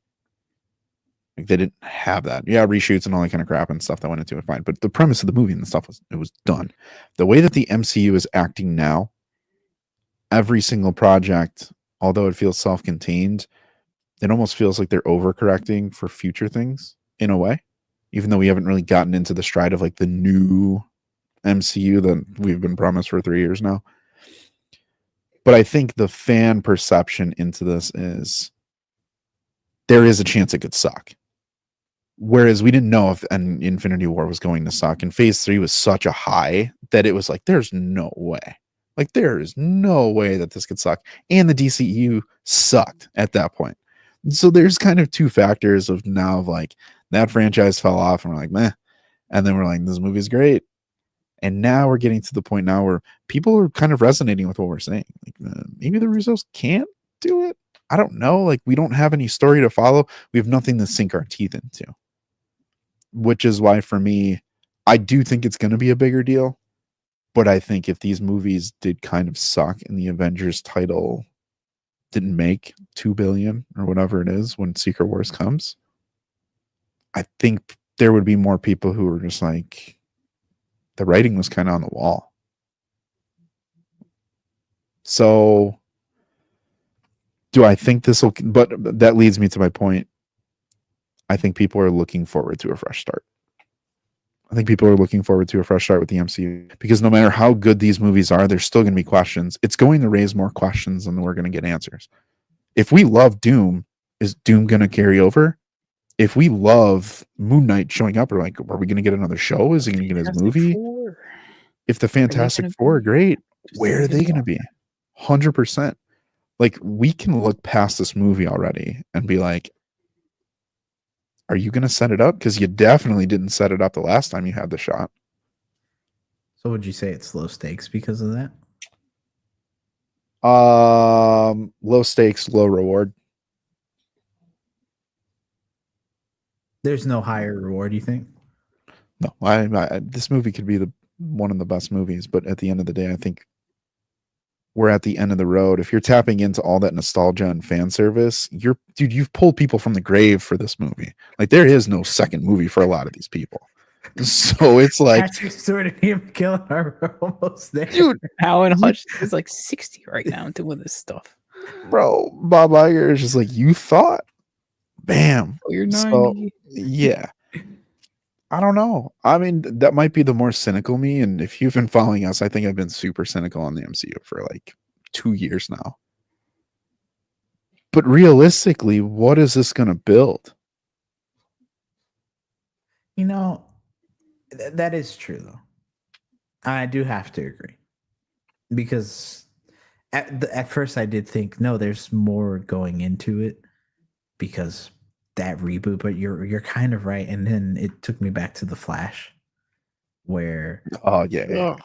Like, they didn't have that. Yeah, reshoots and all that kind of crap and stuff that went into it, fine. But the premise of the movie and stuff was done. The way that the MCU is acting now, every single project, although it feels self-contained, it almost feels like they're overcorrecting for future things in a way, even though we haven't really gotten into the stride of like the new MCU that we've been promised for 3 years now. But I think the fan perception into this is there is a chance it could suck. Whereas we didn't know if an Infinity War was going to suck, and Phase 3 was such a high that it was like, there's no way. Like, there is no way that this could suck. And the DCU sucked at that point. So there's kind of two factors of now of like that franchise fell off and we're like, meh. And then we're like, this movie's great. And now we're getting to the point now where people are kind of resonating with what we're saying. Like, maybe the Russos can't do it. I don't know. Like, we don't have any story to follow. We have nothing to sink our teeth into. Which is why, for me, I do think it's going to be a bigger deal. But I think if these movies did kind of suck and the Avengers title didn't make $2 billion or whatever it is when Secret Wars comes, I think there would be more people who were just like, the writing was kind of on the wall. So do I think this will, but that leads me to my point. I think people are looking forward to a fresh start. I think people are looking forward to a fresh start with the MCU because no matter how good these movies are, there's still going to be questions. It's going to raise more questions than we're going to get answers. If we love Doom, is Doom going to carry over? If we love Moon Knight showing up, we're like, are we going to get another show? Is he going to get his movie? If the Fantastic Four are great, where are they going to be? 100%. Like, we can look past this movie already and be like, are you going to set it up? Because you definitely didn't set it up the last time you had the shot. So would you say it's low stakes because of that? Low stakes, low reward. There's no higher reward, you think? No, I this movie could be one of the best movies, but at the end of the day, I think we're at the end of the road. If you're tapping into all that nostalgia and fan service, you've pulled people from the grave for this movie. Like, there is no second movie for a lot of these people. So it's like Patrick Stewart and Ian McKellen are almost there. Dude, Alan Hutch is like 60 right now doing this stuff. Bro, Bob Iger is just like, you thought? Bam. Oh, you're 90. So, yeah. I don't know. I mean, that might be the more cynical me. And if you've been following us, I think I've been super cynical on the MCU for like 2 years now. But realistically, what is this going to build? You know, that is true, though. I do have to agree. Because at first I did think, no, there's more going into it because that reboot, but you're kind of right. And then it took me back to The Flash, where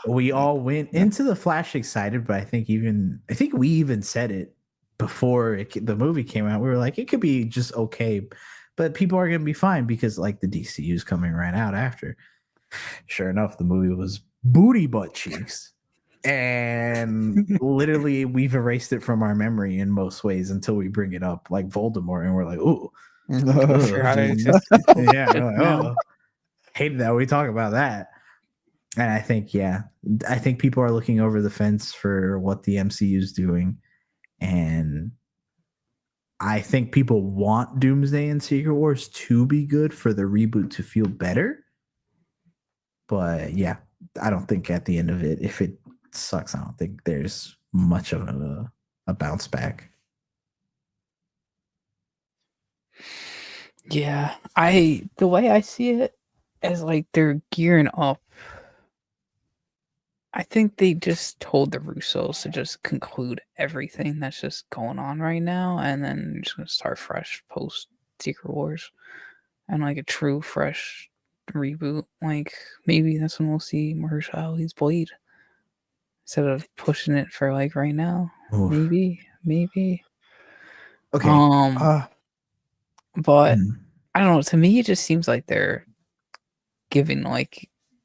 we all went into The Flash excited, but I think we even said it before the movie came out. We were like, it could be just okay, but people are gonna be fine because like the DCU is coming right out after. Sure enough, the movie was booty butt cheeks. And literally we've erased it from our memory in most ways until we bring it up like Voldemort and we're like, ooh. Yeah, like, oh, hated that we talk about that. And I think people are looking over the fence for what the MCU is doing, and I think people want Doomsday and Secret Wars to be good for the reboot to feel better. But yeah, I don't think at the end of it, if it sucks, I don't think there's much of a bounce back. Yeah, the way I see it is like they're gearing up. I think they just told the Russos to just conclude everything that's just going on right now, and then just gonna start fresh post Secret Wars, and like a true fresh reboot. Like maybe that's when we'll see Mahershala Ali's Blade instead of pushing it for like right now. Oof. Maybe. Okay. But I don't know. To me, it just seems like they're giving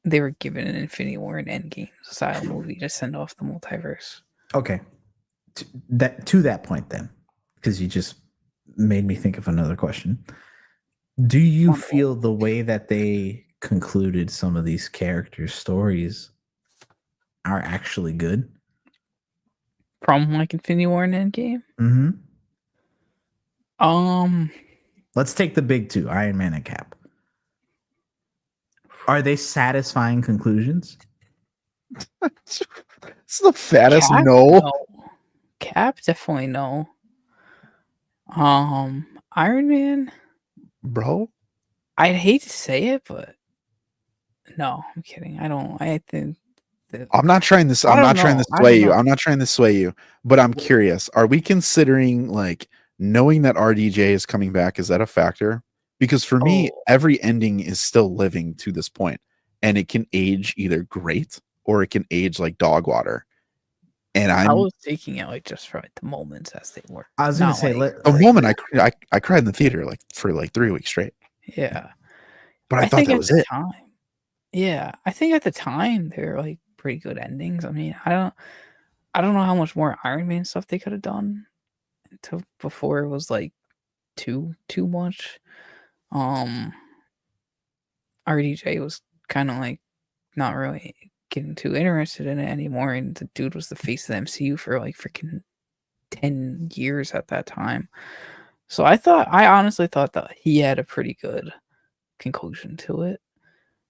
they were given an Infinity War and Endgame style movie to send off the multiverse. Okay. To that point, then, because you just made me think of another question. Do you feel the way that they concluded some of these characters' stories are actually good? From like Infinity War and Endgame? Mm-hmm. Um, Let's take the big two, Iron Man and Cap. Are they satisfying conclusions? It's the fattest Cap? no. Cap, definitely no. Iron Man, Bro. I'd hate to say it, but no, I'm kidding. I think I'm not trying this. I'm not trying to sway you. I'm not trying to sway you, but I'm curious. Are we considering like knowing that RDJ is coming back? Is that a factor? Because for me, every ending is still living to this point, and it can age either great or it can age like dog water. And I was taking it like just for like the moments as they were. I was gonna say the moment I cried in the theater like for like 3 weeks straight. Yeah, but I thought that was it. Yeah, I think at the time they're like pretty good endings. I mean, I don't know how much more Iron Man stuff they could have done before it was like too much. RDJ was kind of like not really getting too interested in it anymore, and the dude was the face of the MCU for like freaking 10 years at that time. So I honestly thought that he had a pretty good conclusion to it.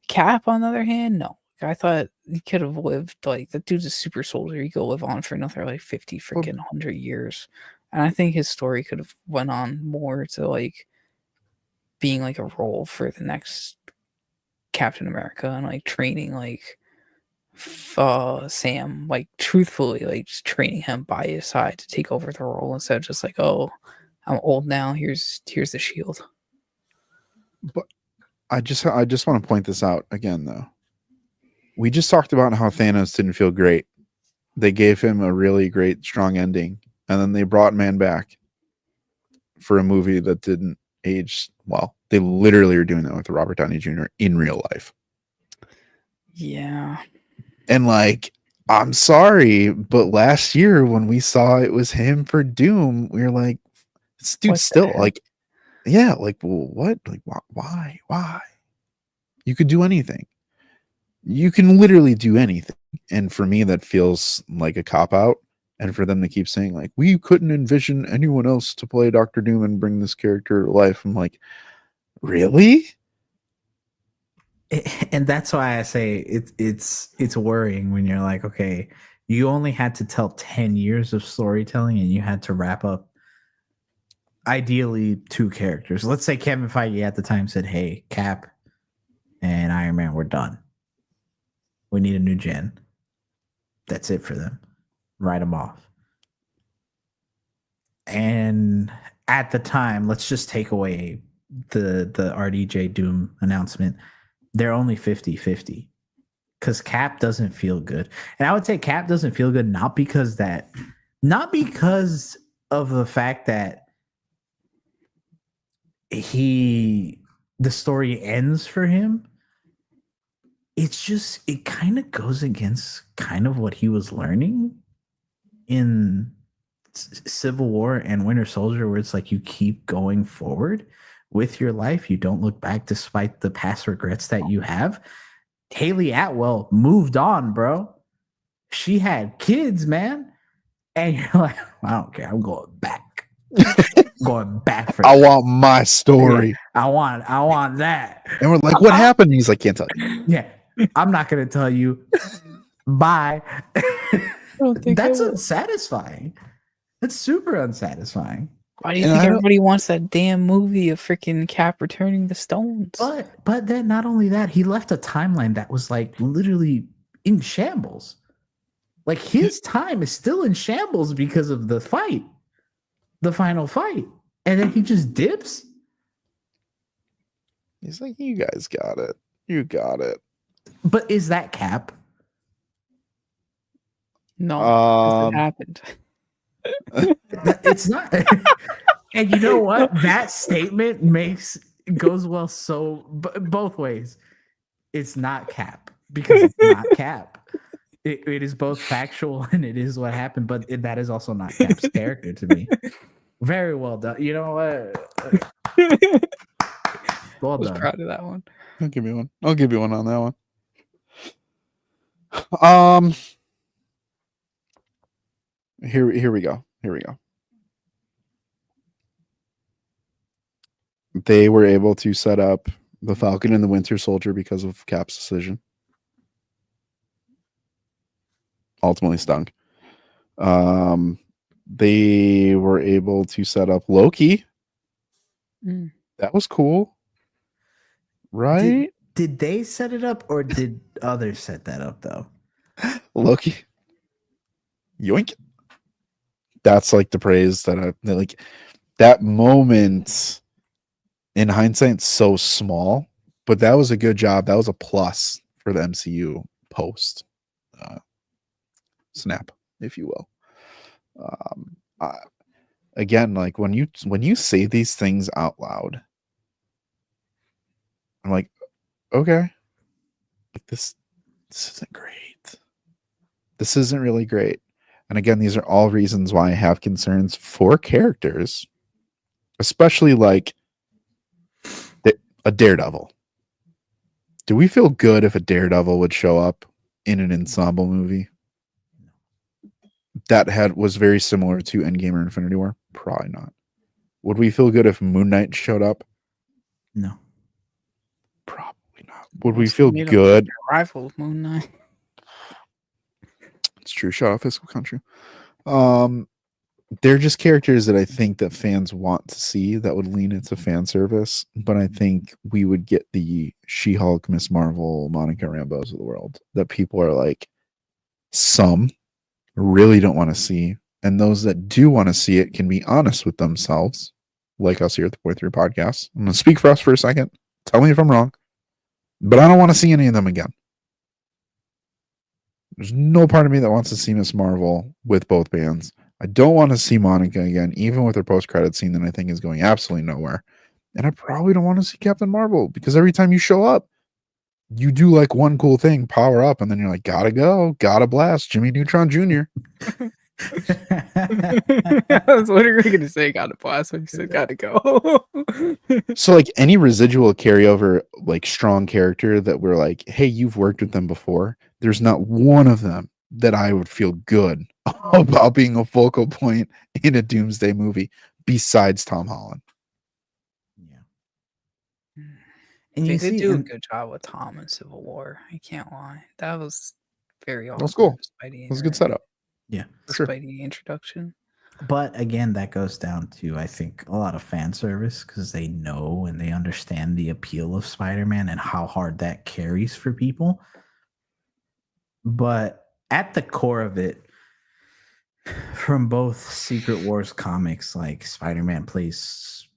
Cap, on the other hand, no. I thought he could have lived like that dude's a super soldier. He could live on for another like 50 freaking 100 years. And I think his story could have went on more to like being like a role for the next Captain America and like training like Sam, like truthfully, like just training him by his side to take over the role instead of just like, oh, I'm old now. Here's the shield. But I just want to point this out again, though. We just talked about how Thanos didn't feel great. They gave him a really great, strong ending, and then they brought Man back for a movie that didn't age well. They literally are doing that with Robert Downey Jr. in real life. Yeah. And like, I'm sorry, but last year when we saw it was him for Doom, we were like, this dude's still like, yeah, like, well, what? Like, why? You could do anything. You can literally do anything. And for me, that feels like a cop-out. And for them to keep saying, like, we couldn't envision anyone else to play Dr. Doom and bring this character to life. I'm like, really? And that's why I say it's worrying when you're like, okay, you only had to tell 10 years of storytelling and you had to wrap up ideally 2 characters. Let's say Kevin Feige at the time said, hey, Cap and Iron Man, we're done. We need a new gen. That's it for them. Write them off. And at the time, let's just take away the RDJ Doom announcement. They're only 50-50 because Cap doesn't feel good. And I would say Cap doesn't feel good not because of the fact that the story ends for him. It's just, it kind of goes against kind of what he was learning in Civil War and Winter Soldier, where it's like you keep going forward with your life. You don't look back despite the past regrets that you have. Haley Atwell moved on, bro. She had kids, man. And you're like, I don't care. I'm going back. Going back for I want my story. Yeah, I want that. And we're like, what happened? And he's like, can't tell you. Yeah. I'm not going to tell you. Bye. That's unsatisfying. That's super unsatisfying. Why do you think everybody wants that damn movie of freaking Cap returning the stones? But then not only that, he left a timeline that was like literally in shambles. Like his time is still in shambles because of the fight, the final fight, and then he just dips. He's like, you guys got it. You got it. But is that Cap? No, it happened. It's not. And you know what? That statement goes well both ways. It's not Cap because it's not Cap. It is both factual and it is what happened, but that is also not Cap's character to me. Very well done. You know what? Well I was done. proud of that one. I'll give you one. I'll give you one on that one. Here we go. Here we go. They were able to set up the Falcon and the Winter Soldier because of Cap's decision. Ultimately stunk. They were able to set up Loki. That was cool. Right? Did they set it up or did others set that up though? Loki. Yoink. That's like the praise that like that moment in hindsight so small, but that was a good job. That was a plus for the MCU post snap, if you will. Again, like when you say these things out loud, I'm like, okay, this isn't great. This isn't really great. And again, these are all reasons why I have concerns for characters, especially like a Daredevil. Do we feel good if a Daredevil would show up in an ensemble movie that was very similar to Endgame or Infinity War? Probably not. Would we feel good if Moon Knight showed up? No. Probably not. Would we feel good? Rival Moon Knight. It's true. Shout out Fiscal Country. They're just characters that I think that fans want to see that would lean into fan service, but I think we would get the She-Hulk, Miss Marvel, Monica Rambeaus of the world that people are like, some really don't want to see, and those that do want to see it can be honest with themselves, like us here at the Point3 Podcast. I'm going to speak for us for a second. Tell me if I'm wrong, but I don't want to see any of them again. There's no part of me that wants to see Miss Marvel with both bands. I don't want to see Monica again, even with her post-credit scene that I think is going absolutely nowhere. And I probably don't want to see Captain Marvel because every time you show up, you do like one cool thing, power up, and then you're like, gotta go, gotta blast, Jimmy Neutron Jr. I was literally going to say gotta blast when you said gotta go. So like any residual carryover, like strong character that we're like, hey, you've worked with them before. There's not one of them that I would feel good about being a focal point in a Doomsday movie besides Tom Holland. Yeah. And they did do a good job with Tom in Civil War. I can't lie. That was very awesome. That was cool. Spidey That was a good setup. Yeah. Spidey introduction. But again, that goes down to, I think, a lot of fan service because they know and they understand the appeal of Spider-Man and how hard that carries for people. But at the core of it, from both Secret Wars comics, like Spider-Man plays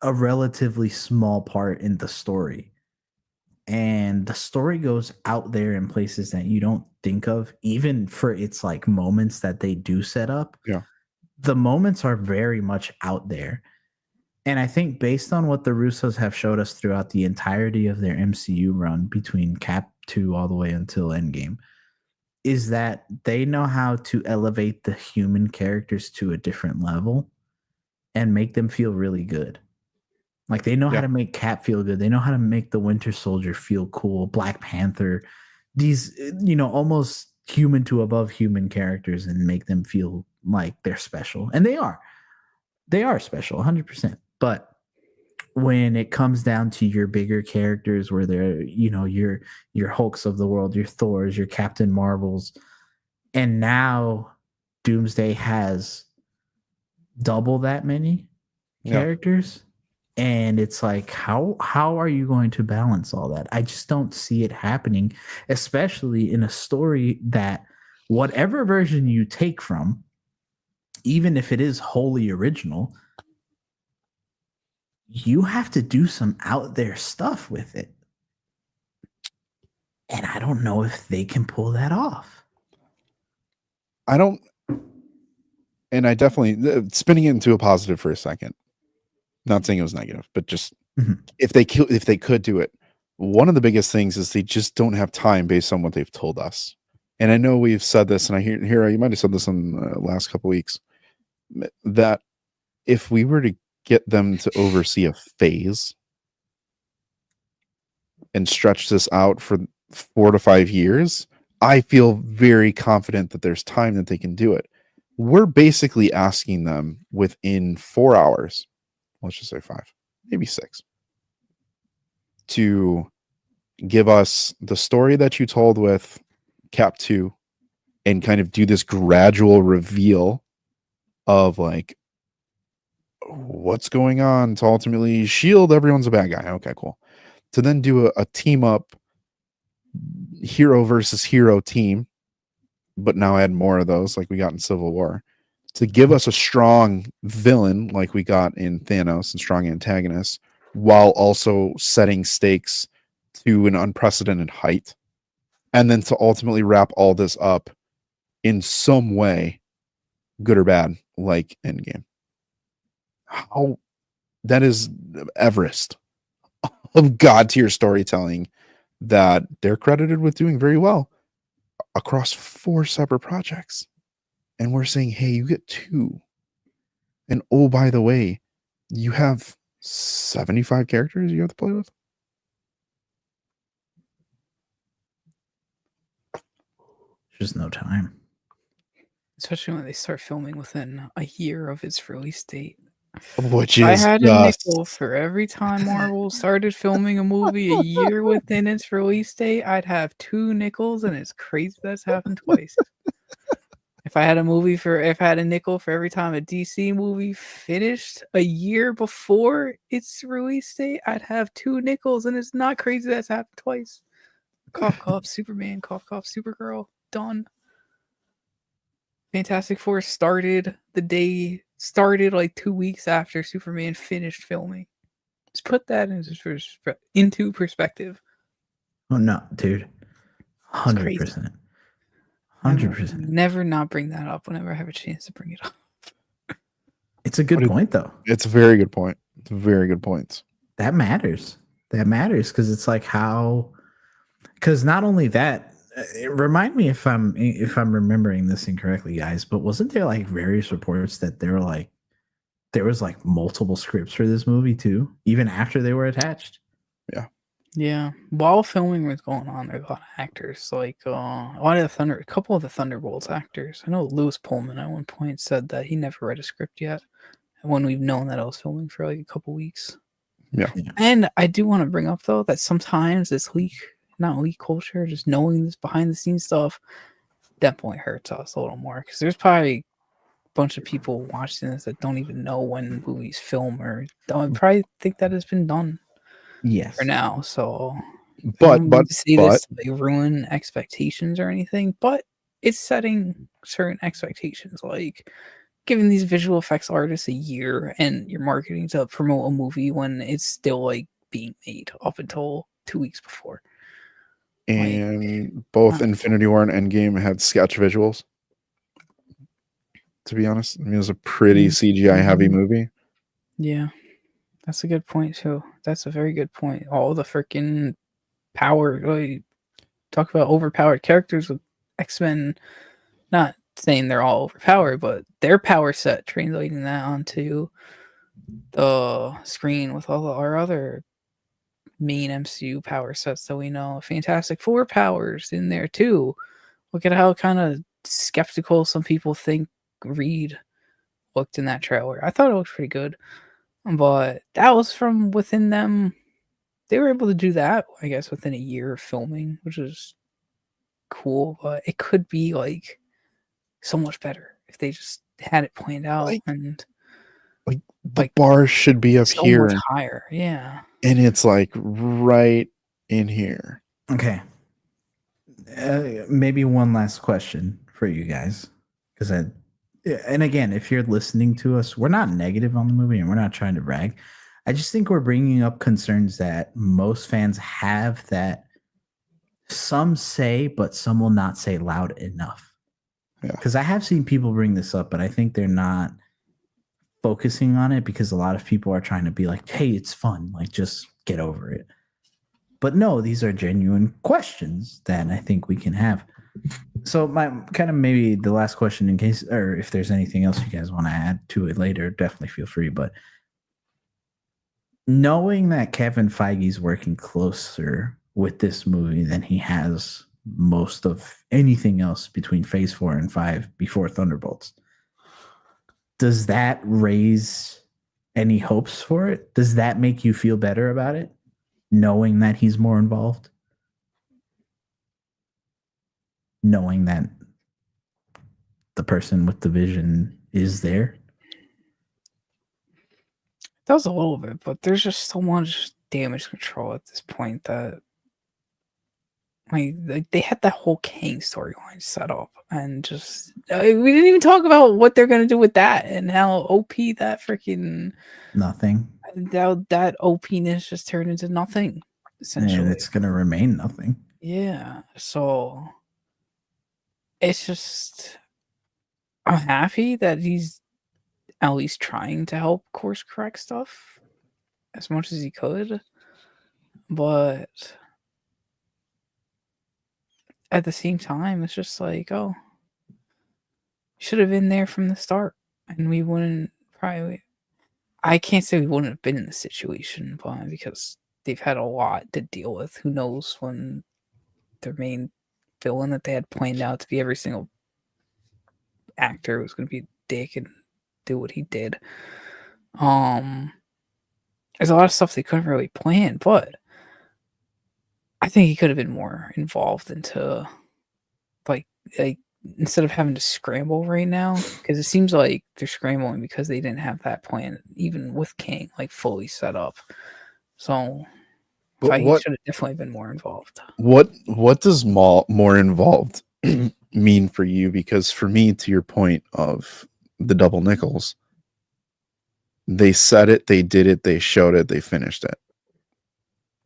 a relatively small part in the story. And the story goes out there in places that you don't think of, even for its like moments that they do set up. Yeah. The moments are very much out there. And I think based on what the Russos have showed us throughout the entirety of their MCU run between Cap 2 all the way until Endgame, is that they know how to elevate the human characters to a different level and make them feel really good. Like they know how to make Cap feel good. They know how to make the Winter Soldier feel cool. Black Panther, these, almost human to above human characters and make them feel like they're special. And they are special 100%. But when it comes down to your bigger characters where they're, your Hulks of the world, your Thors, your Captain Marvels, and now Doomsday has double that many characters. And it's like, how are you going to balance all that? I just don't see it happening, especially in a story that whatever version you take from, even if it is wholly original, you have to do some out there stuff with it. And I don't know if they can pull that off. I don't, and I definitely, spinning it into a positive for a second, not saying it was negative, but just if they could do it, one of the biggest things is they just don't have time based on what they've told us. And I know we've said this, and I hear you might have said this in the last couple of weeks, that if we were to get them to oversee a phase and stretch this out for 4 to 5 years, I feel very confident that there's time that they can do it. We're basically asking them within 4 hours, let's just say 5, maybe 6, to give us the story that you told with Cap 2 and kind of do this gradual reveal of like what's going on to ultimately shield everyone's a bad guy. Okay, cool. To then do a team up hero versus hero team, but now add more of those like we got in Civil War, to give us a strong villain like we got in Thanos and strong antagonists, while also setting stakes to an unprecedented height, and then to ultimately wrap all this up in some way, good or bad, like Endgame. How that is Everest of god tier storytelling that they're credited with doing very well across 4 separate projects. And we're saying, hey, you get 2. And oh, by the way, you have 75 characters you have to play with. Just no time. Especially when they start filming within a year of its release date. Which I is had a nickel for every time Marvel started filming a movie a year within its release date. I'd have 2 nickels, and it's crazy that's happened twice. If I had a nickel for every time a DC movie finished a year before its release date, I'd have 2 nickels, and it's not crazy that's happened twice. Cough, cough, Superman, cough, cough, Supergirl, done. Fantastic Four started like 2 weeks after Superman finished filming. Just put that into perspective. Oh no, dude. 100%. 100%. Never not bring that up whenever I have a chance to bring it up. It's a good point, though. It's a very good point. It's a very good point. That matters. That matters because it's like because not only that, remind me if I'm remembering this incorrectly, guys, but wasn't there like various reports that there was like multiple scripts for this movie too, even after they were attached? Yeah. While filming was going on, there's a lot of actors, like a couple of the Thunderbolts actors. I know Lewis Pullman at one point said that he never read a script yet, and when we've known that I was filming for like a couple weeks. Yeah. And I do want to bring up though that sometimes this not leak culture, just knowing this behind the scenes stuff definitely hurts us a little more, because there's probably a bunch of people watching this that don't even know when movies film or don't probably think that has been done. Yes. For now, so but say this to like ruin expectations or anything, but it's setting certain expectations, like giving these visual effects artists a year and you're marketing to promote a movie when it's still like being made up until 2 weeks before. And like, both Infinity War and Endgame had sketch visuals. To be honest, I mean, it was a pretty CGI heavy movie. Yeah. That's a good point, too. That's a very good point. All the freaking power. Like, talk about overpowered characters with X-Men. Not saying they're all overpowered, but their power set, translating that onto the screen with all our other main MCU power sets that we know. Fantastic Four powers in there, too. Look at how kind of skeptical some people think Reed looked in that trailer. I thought it looked pretty good. But that was from within them. They were able to do that, I guess, within a year of filming, which is cool. But it could be like so much better if they just had it planned out. Like, and Like the bar should be up so here, much higher. Yeah. and it's like right in here. Okay. Maybe one last question for you guys, because and again, if you're listening to us, we're not negative on the movie and we're not trying to brag. I just think we're bringing up concerns that most fans have that some say, but some will not say loud enough. Yeah. Because I have seen people bring this up, but I think they're not focusing on it because a lot of people are trying to be like, hey, it's fun. Like, just get over it. But no, these are genuine questions that I think we can have. So my kind of maybe the last question, in case, or if there's anything else you guys want to add to it later, definitely feel free. But knowing that Kevin Feige's working closer with this movie than he has most of anything else between Phase 4 and 5 before Thunderbolts, does that raise any hopes for it? Does that make you feel better about it, knowing that he's more involved? Knowing that the person with the vision is there? That was a little bit, but there's just so much damage control at this point that like they had that whole Kang storyline set up, and just we didn't even talk about what they're gonna do with that and how OP that freaking Nothing. that OP-ness just turned into nothing. Essentially, And it's gonna remain nothing. yeah. So it's just I'm happy that he's at least trying to help course correct stuff as much as he could, but at the same time, it's just like, oh, should have been there from the start, and we wouldn't probably. I can't say we wouldn't have been in the situation, but because they've had a lot to deal with. Who knows when their main villain that they had planned out to be every single actor was going to be a dick and do what he did. There's a lot of stuff they couldn't really plan, but I think he could have been more involved into like instead of having to scramble right now, because it seems like they're scrambling because they didn't have that plan even with King like fully set up. So Feige should have definitely been more involved. What does more involved mean for you? Because for me, to your point of the double nickels, they said it, they did it, they showed it, they finished it.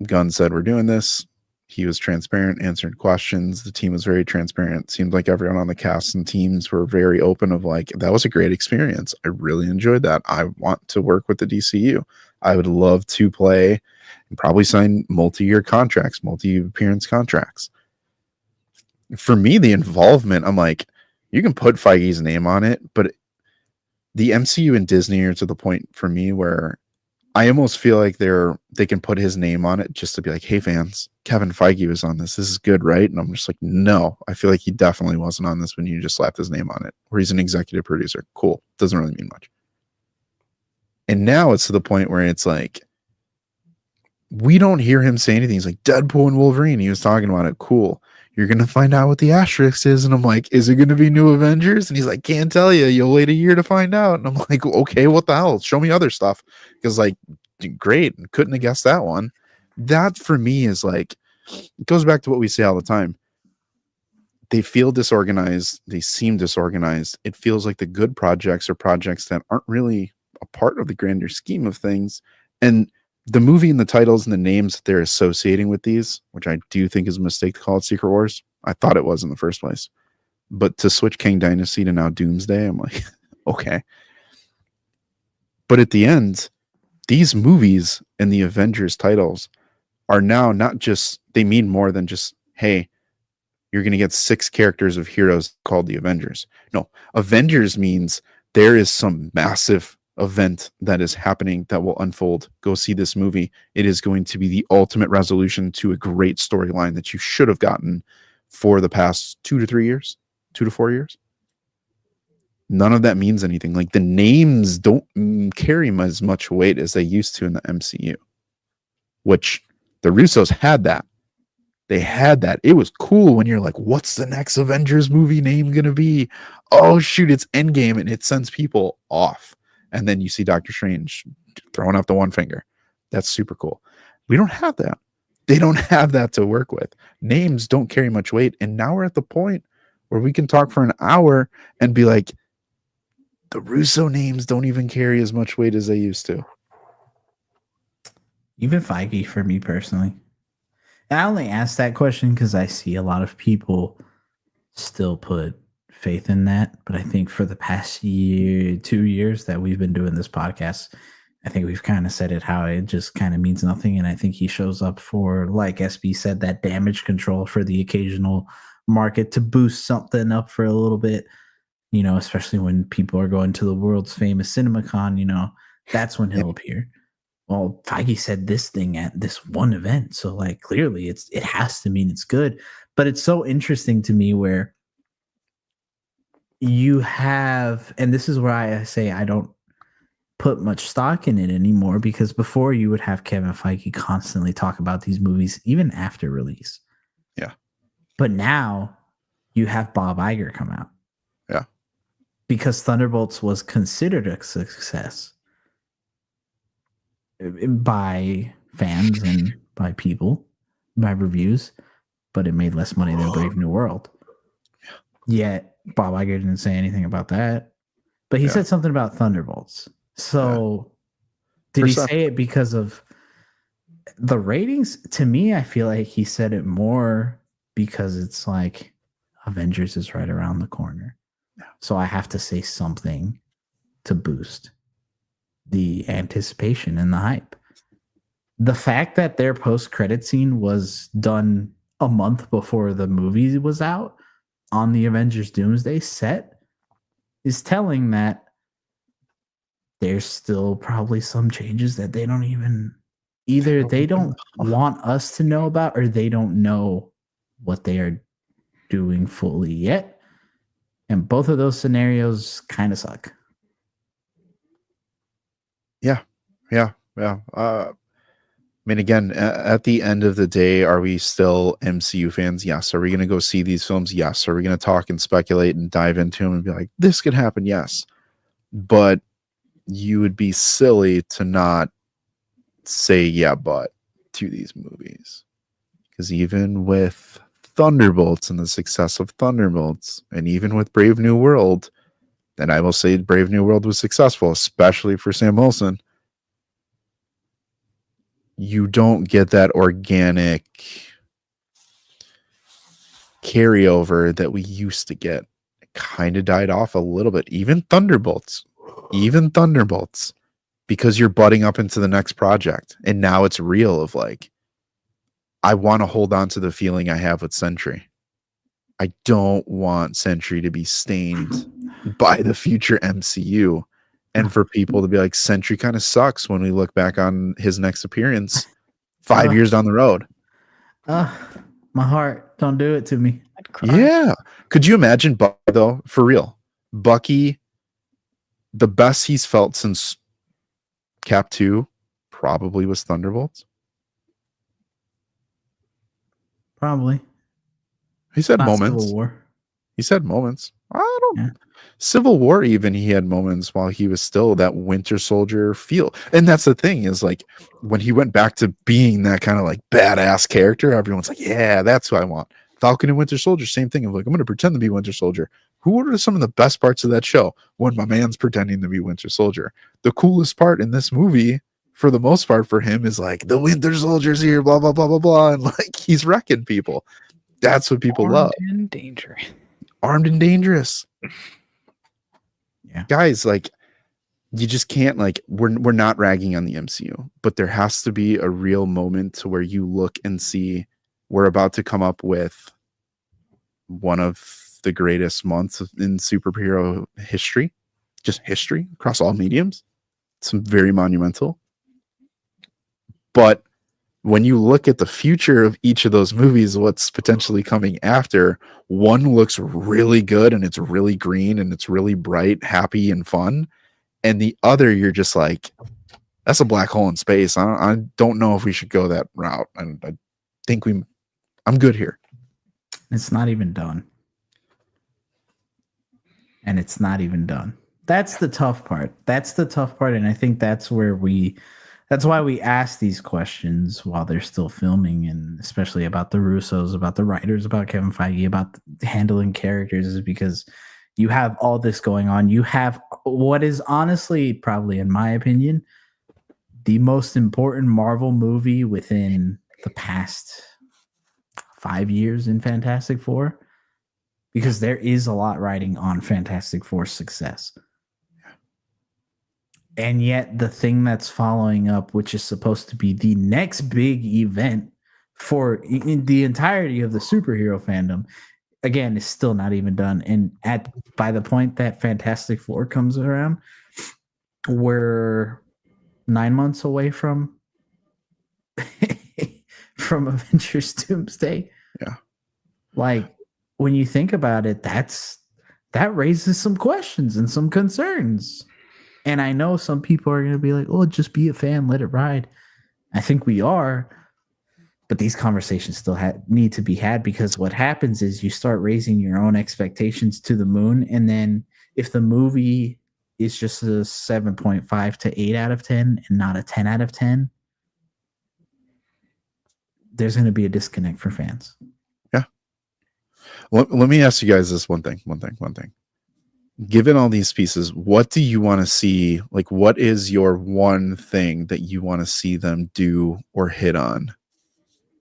Gunn said, we're doing this. He was transparent, answered questions. The team was very transparent. Seemed like everyone on the cast and teams were very open of like, that was a great experience. I really enjoyed that. I want to work with the DCU. I would love to play and probably sign multi-year contracts, multi-appearance contracts. For me, the involvement, I'm like, you can put Feige's name on it, but the MCU and Disney are to the point for me where I almost feel like they can put his name on it just to be like, hey fans, Kevin Feige was on this. This is good, right? And I'm just like, no, I feel like he definitely wasn't on this when you just slapped his name on it. Or he's an executive producer. Cool. Doesn't really mean much. And now it's to the point where it's like, we don't hear him say anything. He's like, Deadpool and Wolverine. He was talking about it. Cool. You're going to find out what the asterisk is. And I'm like, is it going to be New Avengers? And he's like, can't tell you. You'll wait a year to find out. And I'm like, okay, what the hell? Show me other stuff. Because like, great. Couldn't have guessed that one. That for me is like, it goes back to what we say all the time. They feel disorganized. They seem disorganized. It feels like the good projects are projects that aren't really a part of the grander scheme of things. And the movie and the titles and the names that they're associating with these, which I do think is a mistake to call it Secret Wars. I thought it was in the first place. But to switch Kang Dynasty to now Doomsday, I'm like, okay. But at the end, these movies and the Avengers titles are now not just, they mean more than just, hey, you're going to get 6 characters of heroes called the Avengers. No, Avengers means there is some massive event that is happening that will unfold. Go see this movie. It is going to be the ultimate resolution to a great storyline that you should have gotten for the past 2 to 3 years, 2 to 4 years. None of that means anything. Like the names don't carry as much weight as they used to in the MCU, which the Russos had that. They had that. It was cool when you're like, what's the next Avengers movie name going to be? Oh, shoot, it's Endgame, and it sends people off. and then you see Doctor Strange throwing up the one finger. That's super cool. We don't have that. They don't have that to work with. Names don't carry much weight. And now we're at the point where we can talk for an hour and be like, the Russo names don't even carry as much weight as they used to. Even Feige, for me personally. And I only ask that question because I see a lot of people still put faith in that. But I think for the past 2 years that we've been doing this podcast, I think we've kind of said it how it just kind of means nothing. And I think he shows up for, like SB said, that damage control for the occasional market to boost something up for a little bit, you know, especially when people are going to the world's famous CinemaCon, you know, that's when he'll appear. Well, Feige said this thing at this one event. So like clearly it has to mean it's good. But it's so interesting to me where you have, and this is where I say I don't put much stock in it anymore, because before you would have Kevin Feige constantly talk about these movies even after release. Yeah. But now you have Bob Iger come out. Yeah. Because Thunderbolts was considered a success by fans and by people, by reviews, but it made less money than Brave New World. Yet Bob Iger didn't say anything about that. But he said something about Thunderbolts. So did he say it because of the ratings? To me, I feel like he said it more because it's like Avengers is right around the corner. So I have to say something to boost the anticipation and the hype. The fact that their post-credit scene was done a month before the movie was out on the Avengers Doomsday set is telling that there's still probably some changes that they don't even, either they don't want us to know about or they don't know what they are doing fully yet. And both of those scenarios kind of suck. Yeah. I mean, again, at the end of the day, are we still MCU fans? Yes. Are we going to go see these films? Yes. Are we going to talk and speculate and dive into them and be like, this could happen? Yes. But you would be silly to not say yeah, but to these movies. Because even with Thunderbolts and the success of Thunderbolts, and even with Brave New World, and I will say Brave New World was successful, especially for Sam Wilson, you don't get that organic carryover that we used to get. It kind of died off a little bit. Even Thunderbolts, because you're butting up into the next project. And now it's real of like, I want to hold on to the feeling I have with Sentry. I don't want Sentry to be stained by the future MCU. And for people to be like, Sentry kind of sucks when we look back on his next appearance 5 years down the road. My heart, don't do it to me. I'd cry. Yeah. Could you imagine Bucky, though? For real. Bucky, the best he's felt since Cap 2 probably was Thunderbolts. Probably. He said Not moments. Civil War. He said moments. I don't. Civil War, even he had moments while he was still that Winter Soldier feel. And that's the thing is like when he went back to being that kind of like badass character, everyone's like, yeah, that's who I want. Falcon and Winter Soldier, same thing. I'm like, I'm going to pretend to be Winter Soldier. Who are some of the best parts of that show? When my man's pretending to be Winter Soldier. The coolest part in this movie, for the most part for him, is like the Winter Soldier's here, blah, blah, blah, blah, blah. And like he's wrecking people. That's what people love. Armed and dangerous. Yeah. Guys, like you just can't like we're not ragging on the MCU, but there has to be a real moment to where you look and see we're about to come up with one of the greatest months in superhero history, just history across all mediums. Some very monumental. But when you look at the future of each of those movies, what's potentially coming after, one looks really good and it's really green and it's really bright, happy, and fun. And the other, you're just like, that's a black hole in space. I don't know if we should go that route. And I think I'm good here. It's not even done. And it's not even done. That's the tough part. That's the tough part, and I think that's why we ask these questions while they're still filming, and especially about the Russos, about the writers, about Kevin Feige, about handling characters, is because you have all this going on. You have what is honestly, probably in my opinion, the most important Marvel movie within the past 5 years in Fantastic Four, because there is a lot riding on Fantastic Four's success. And yet the thing that's following up, which is supposed to be the next big event for in the entirety of the superhero fandom, again, is still not even done. And by the point that Fantastic Four comes around, we're 9 months away from Avengers Doomsday. Yeah. Like, when you think about it, that raises some questions and some concerns. And I know some people are going to be like, oh, just be a fan, let it ride. I think we are. But these conversations still need to be had, because what happens is you start raising your own expectations to the moon. And then if the movie is just a 7.5 to 8 out of 10 and not a 10 out of 10, there's going to be a disconnect for fans. Yeah. Let me ask you guys this one thing. Given all these pieces, what do you want to see? Like, what is your one thing that you want to see them do or hit on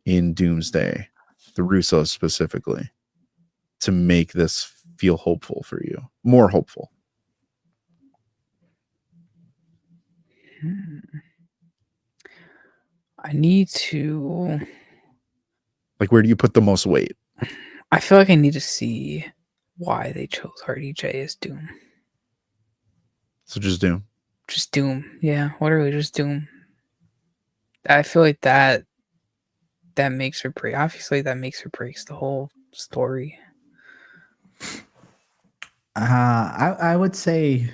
in Doomsday, the Russos specifically, to make this feel hopeful for you, more hopeful? I need to. Like, where do you put the most weight? I feel like I need to see why they chose RDJ as Doom. So just Doom. Just Doom. Yeah, literally just Doom. I feel like that makes or breaks. Obviously, that makes or breaks the whole story. I would say,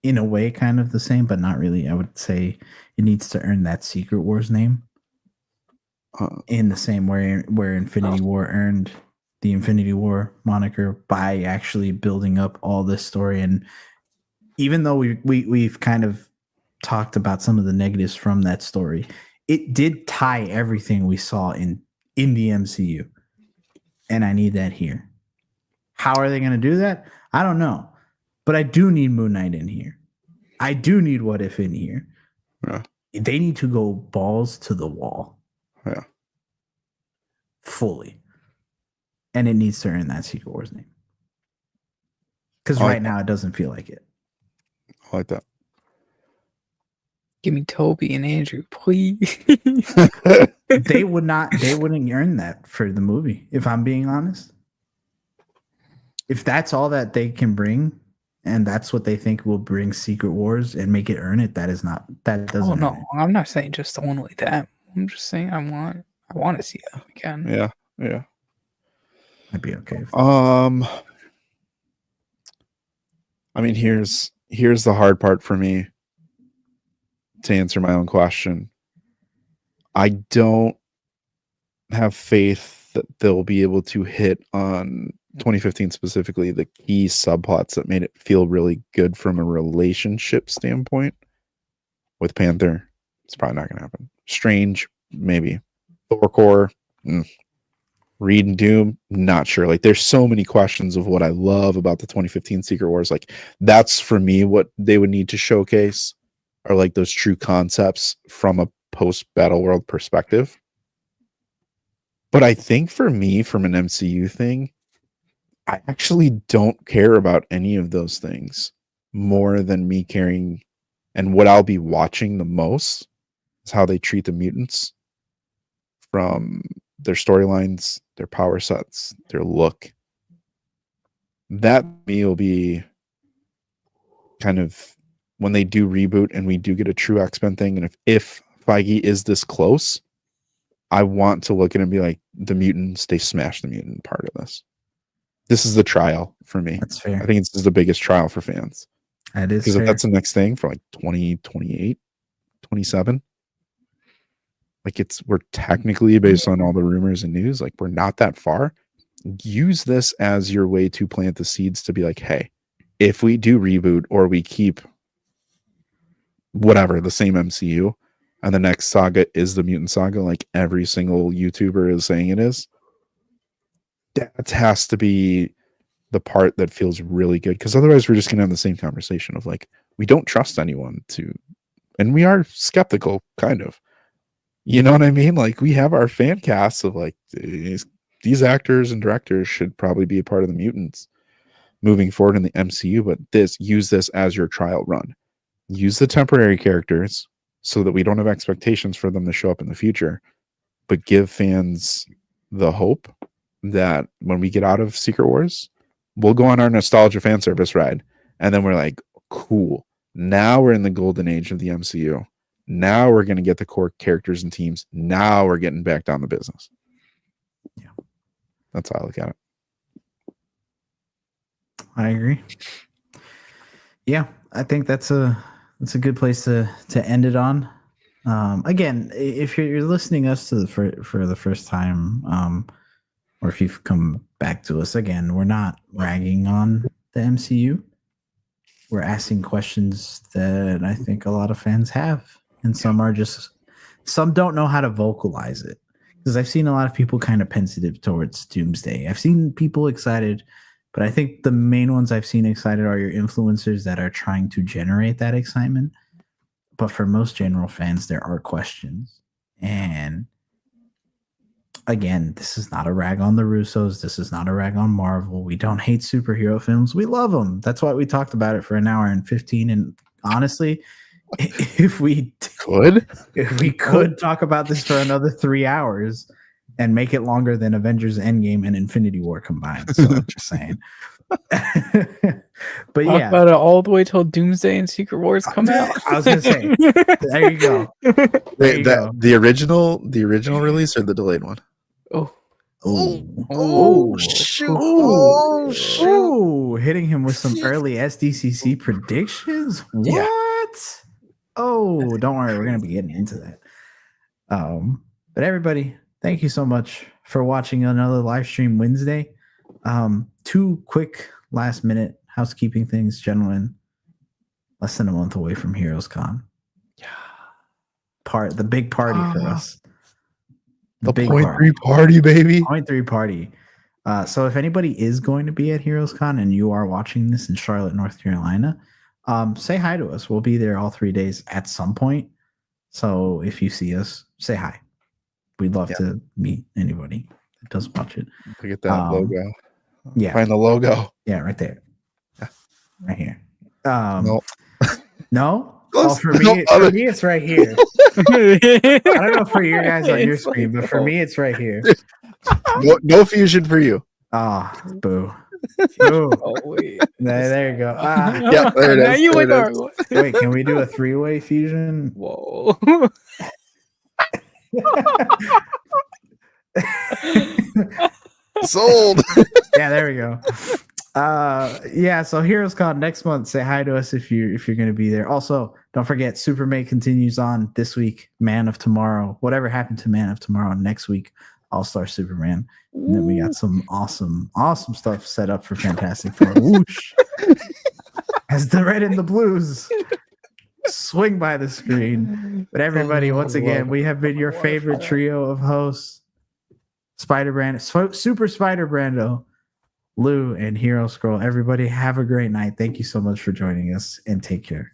in a way, kind of the same, but not really. I would say it needs to earn that Secret Wars name in the same way where Infinity War earned the Infinity War moniker, by actually building up all this story. And even though we've kind of talked about some of the negatives from that story, it did tie everything we saw in the MCU. And I need that here. How are they going to do that? I don't know. But I do need Moon Knight in here. I do need What If in here. Yeah. They need to go balls to the wall. Yeah. Fully. And it needs to earn that Secret Wars name. Because right now it doesn't feel like it. I like that. Give me Toby and Andrew, please. They wouldn't earn that for the movie, if I'm being honest. If that's all that they can bring, and that's what they think will bring Secret Wars and make it earn it, that doesn't. Oh no, I'm not saying just the one like that. I'm just saying I want to see it again. Yeah, yeah. I'd be okay. I mean, here's the hard part for me to answer my own question. I don't have faith that they'll be able to hit on 2015 specifically the key subplots that made it feel really good from a relationship standpoint. With Panther, it's probably not going to happen. Strange, maybe. Thor Core, Reed and Doom, not sure. Like, there's so many questions of what I love about the 2015 Secret Wars. Like, that's for me what they would need to showcase, are like those true concepts from a post-Battle World perspective. But I think for me, from an MCU thing, I actually don't care about any of those things more than me caring, and what I'll be watching the most is how they treat the mutants, from their storylines, their power sets, their look. That to me will be kind of when they do reboot and we do get a true X-Men thing. And if Feige is this close, I want to look at it and be like, the mutants, they smashed the mutant part of this. This is the trial for me. That's fair. I think this is the biggest trial for fans. That is because fair. if that's the next thing for like 2028, 27, like we're technically, based on all the rumors and news, like we're not that far. Use this as your way to plant the seeds to be like, hey, if we do reboot or we keep whatever the same MCU and the next saga is the mutant saga, like every single YouTuber is saying it is, that has to be the part that feels really good, because otherwise we're just gonna have the same conversation of like, we don't trust anyone to, and we are skeptical, kind of, you know what I mean? Like, we have our fan casts of like, these actors and directors should probably be a part of the mutants moving forward in the MCU, but use this as your trial run. Use the temporary characters so that we don't have expectations for them to show up in the future, but give fans the hope that when we get out of Secret Wars, we'll go on our nostalgia fan service ride, and then we're like, cool, now we're in the golden age of the MCU. Now we're going to get the core characters and teams. Now we're getting back down to business. Yeah, that's how I look at it. I agree. Yeah, I think that's a good place to end it on. Again, if you're listening us to for the first time, or if you've come back to us again, we're not ragging on the MCU. We're asking questions that I think a lot of fans have, and some don't know how to vocalize it. Because I've seen a lot of people kind of pensive towards Doomsday. I've seen people excited, but I think the main ones I've seen excited are your influencers that are trying to generate that excitement. But for most general fans, there are questions. And again, this is not a rag on the Russos. This is not a rag on Marvel. We don't hate superhero films. We love them. That's why we talked about it for an hour and 15. And honestly, if we could talk about this for another 3 hours and make it longer than Avengers Endgame and Infinity War combined. So I'm just saying. But talk about it all the way till Doomsday and Secret Wars come out. I was gonna say, there you go. The original release or the delayed one? Shoot. Hitting him with some early SDCC predictions. What? Yeah. Oh, don't worry, we're gonna be getting into that. But everybody, thank you so much for watching another live stream Wednesday. 2 quick last minute housekeeping things, gentlemen. Less than a month away from Heroes Con. Yeah. The big party for us. The Point3 party, baby. Point3 party. So if anybody is going to be at Heroes Con and you are watching this in Charlotte, North Carolina, say hi to us. We'll be there all 3 days at some point. So if you see us, say hi. We'd love to meet anybody that does watch it. Look at that logo. Yeah. Find the logo. Yeah, right there. Right here. No. No? Oh, for me, it's right here. I don't know for you guys on your screen, but for me, it's right here. No fusion for you. Ah, boo. Boo. Oh, wait. There you go. Yeah, there it is. Now you went dark. Wait, can we do a 3-way fusion? Whoa. Sold. Yeah, there we go. Yeah, so Heroes Con next month. Say hi to us if you're going to be there. Also, don't forget Supermate continues on this week. Man of Tomorrow, whatever happened to Man of Tomorrow, next week All-Star Superman. And then we got some awesome stuff set up for Fantastic Four. Whoosh. As the red and the blues swing by the screen. But everybody, once again, we have been your favorite trio of hosts. Super Spider Brando, Lou, and Hero Scroll. Everybody have a great night. Thank you so much for joining us, and take care.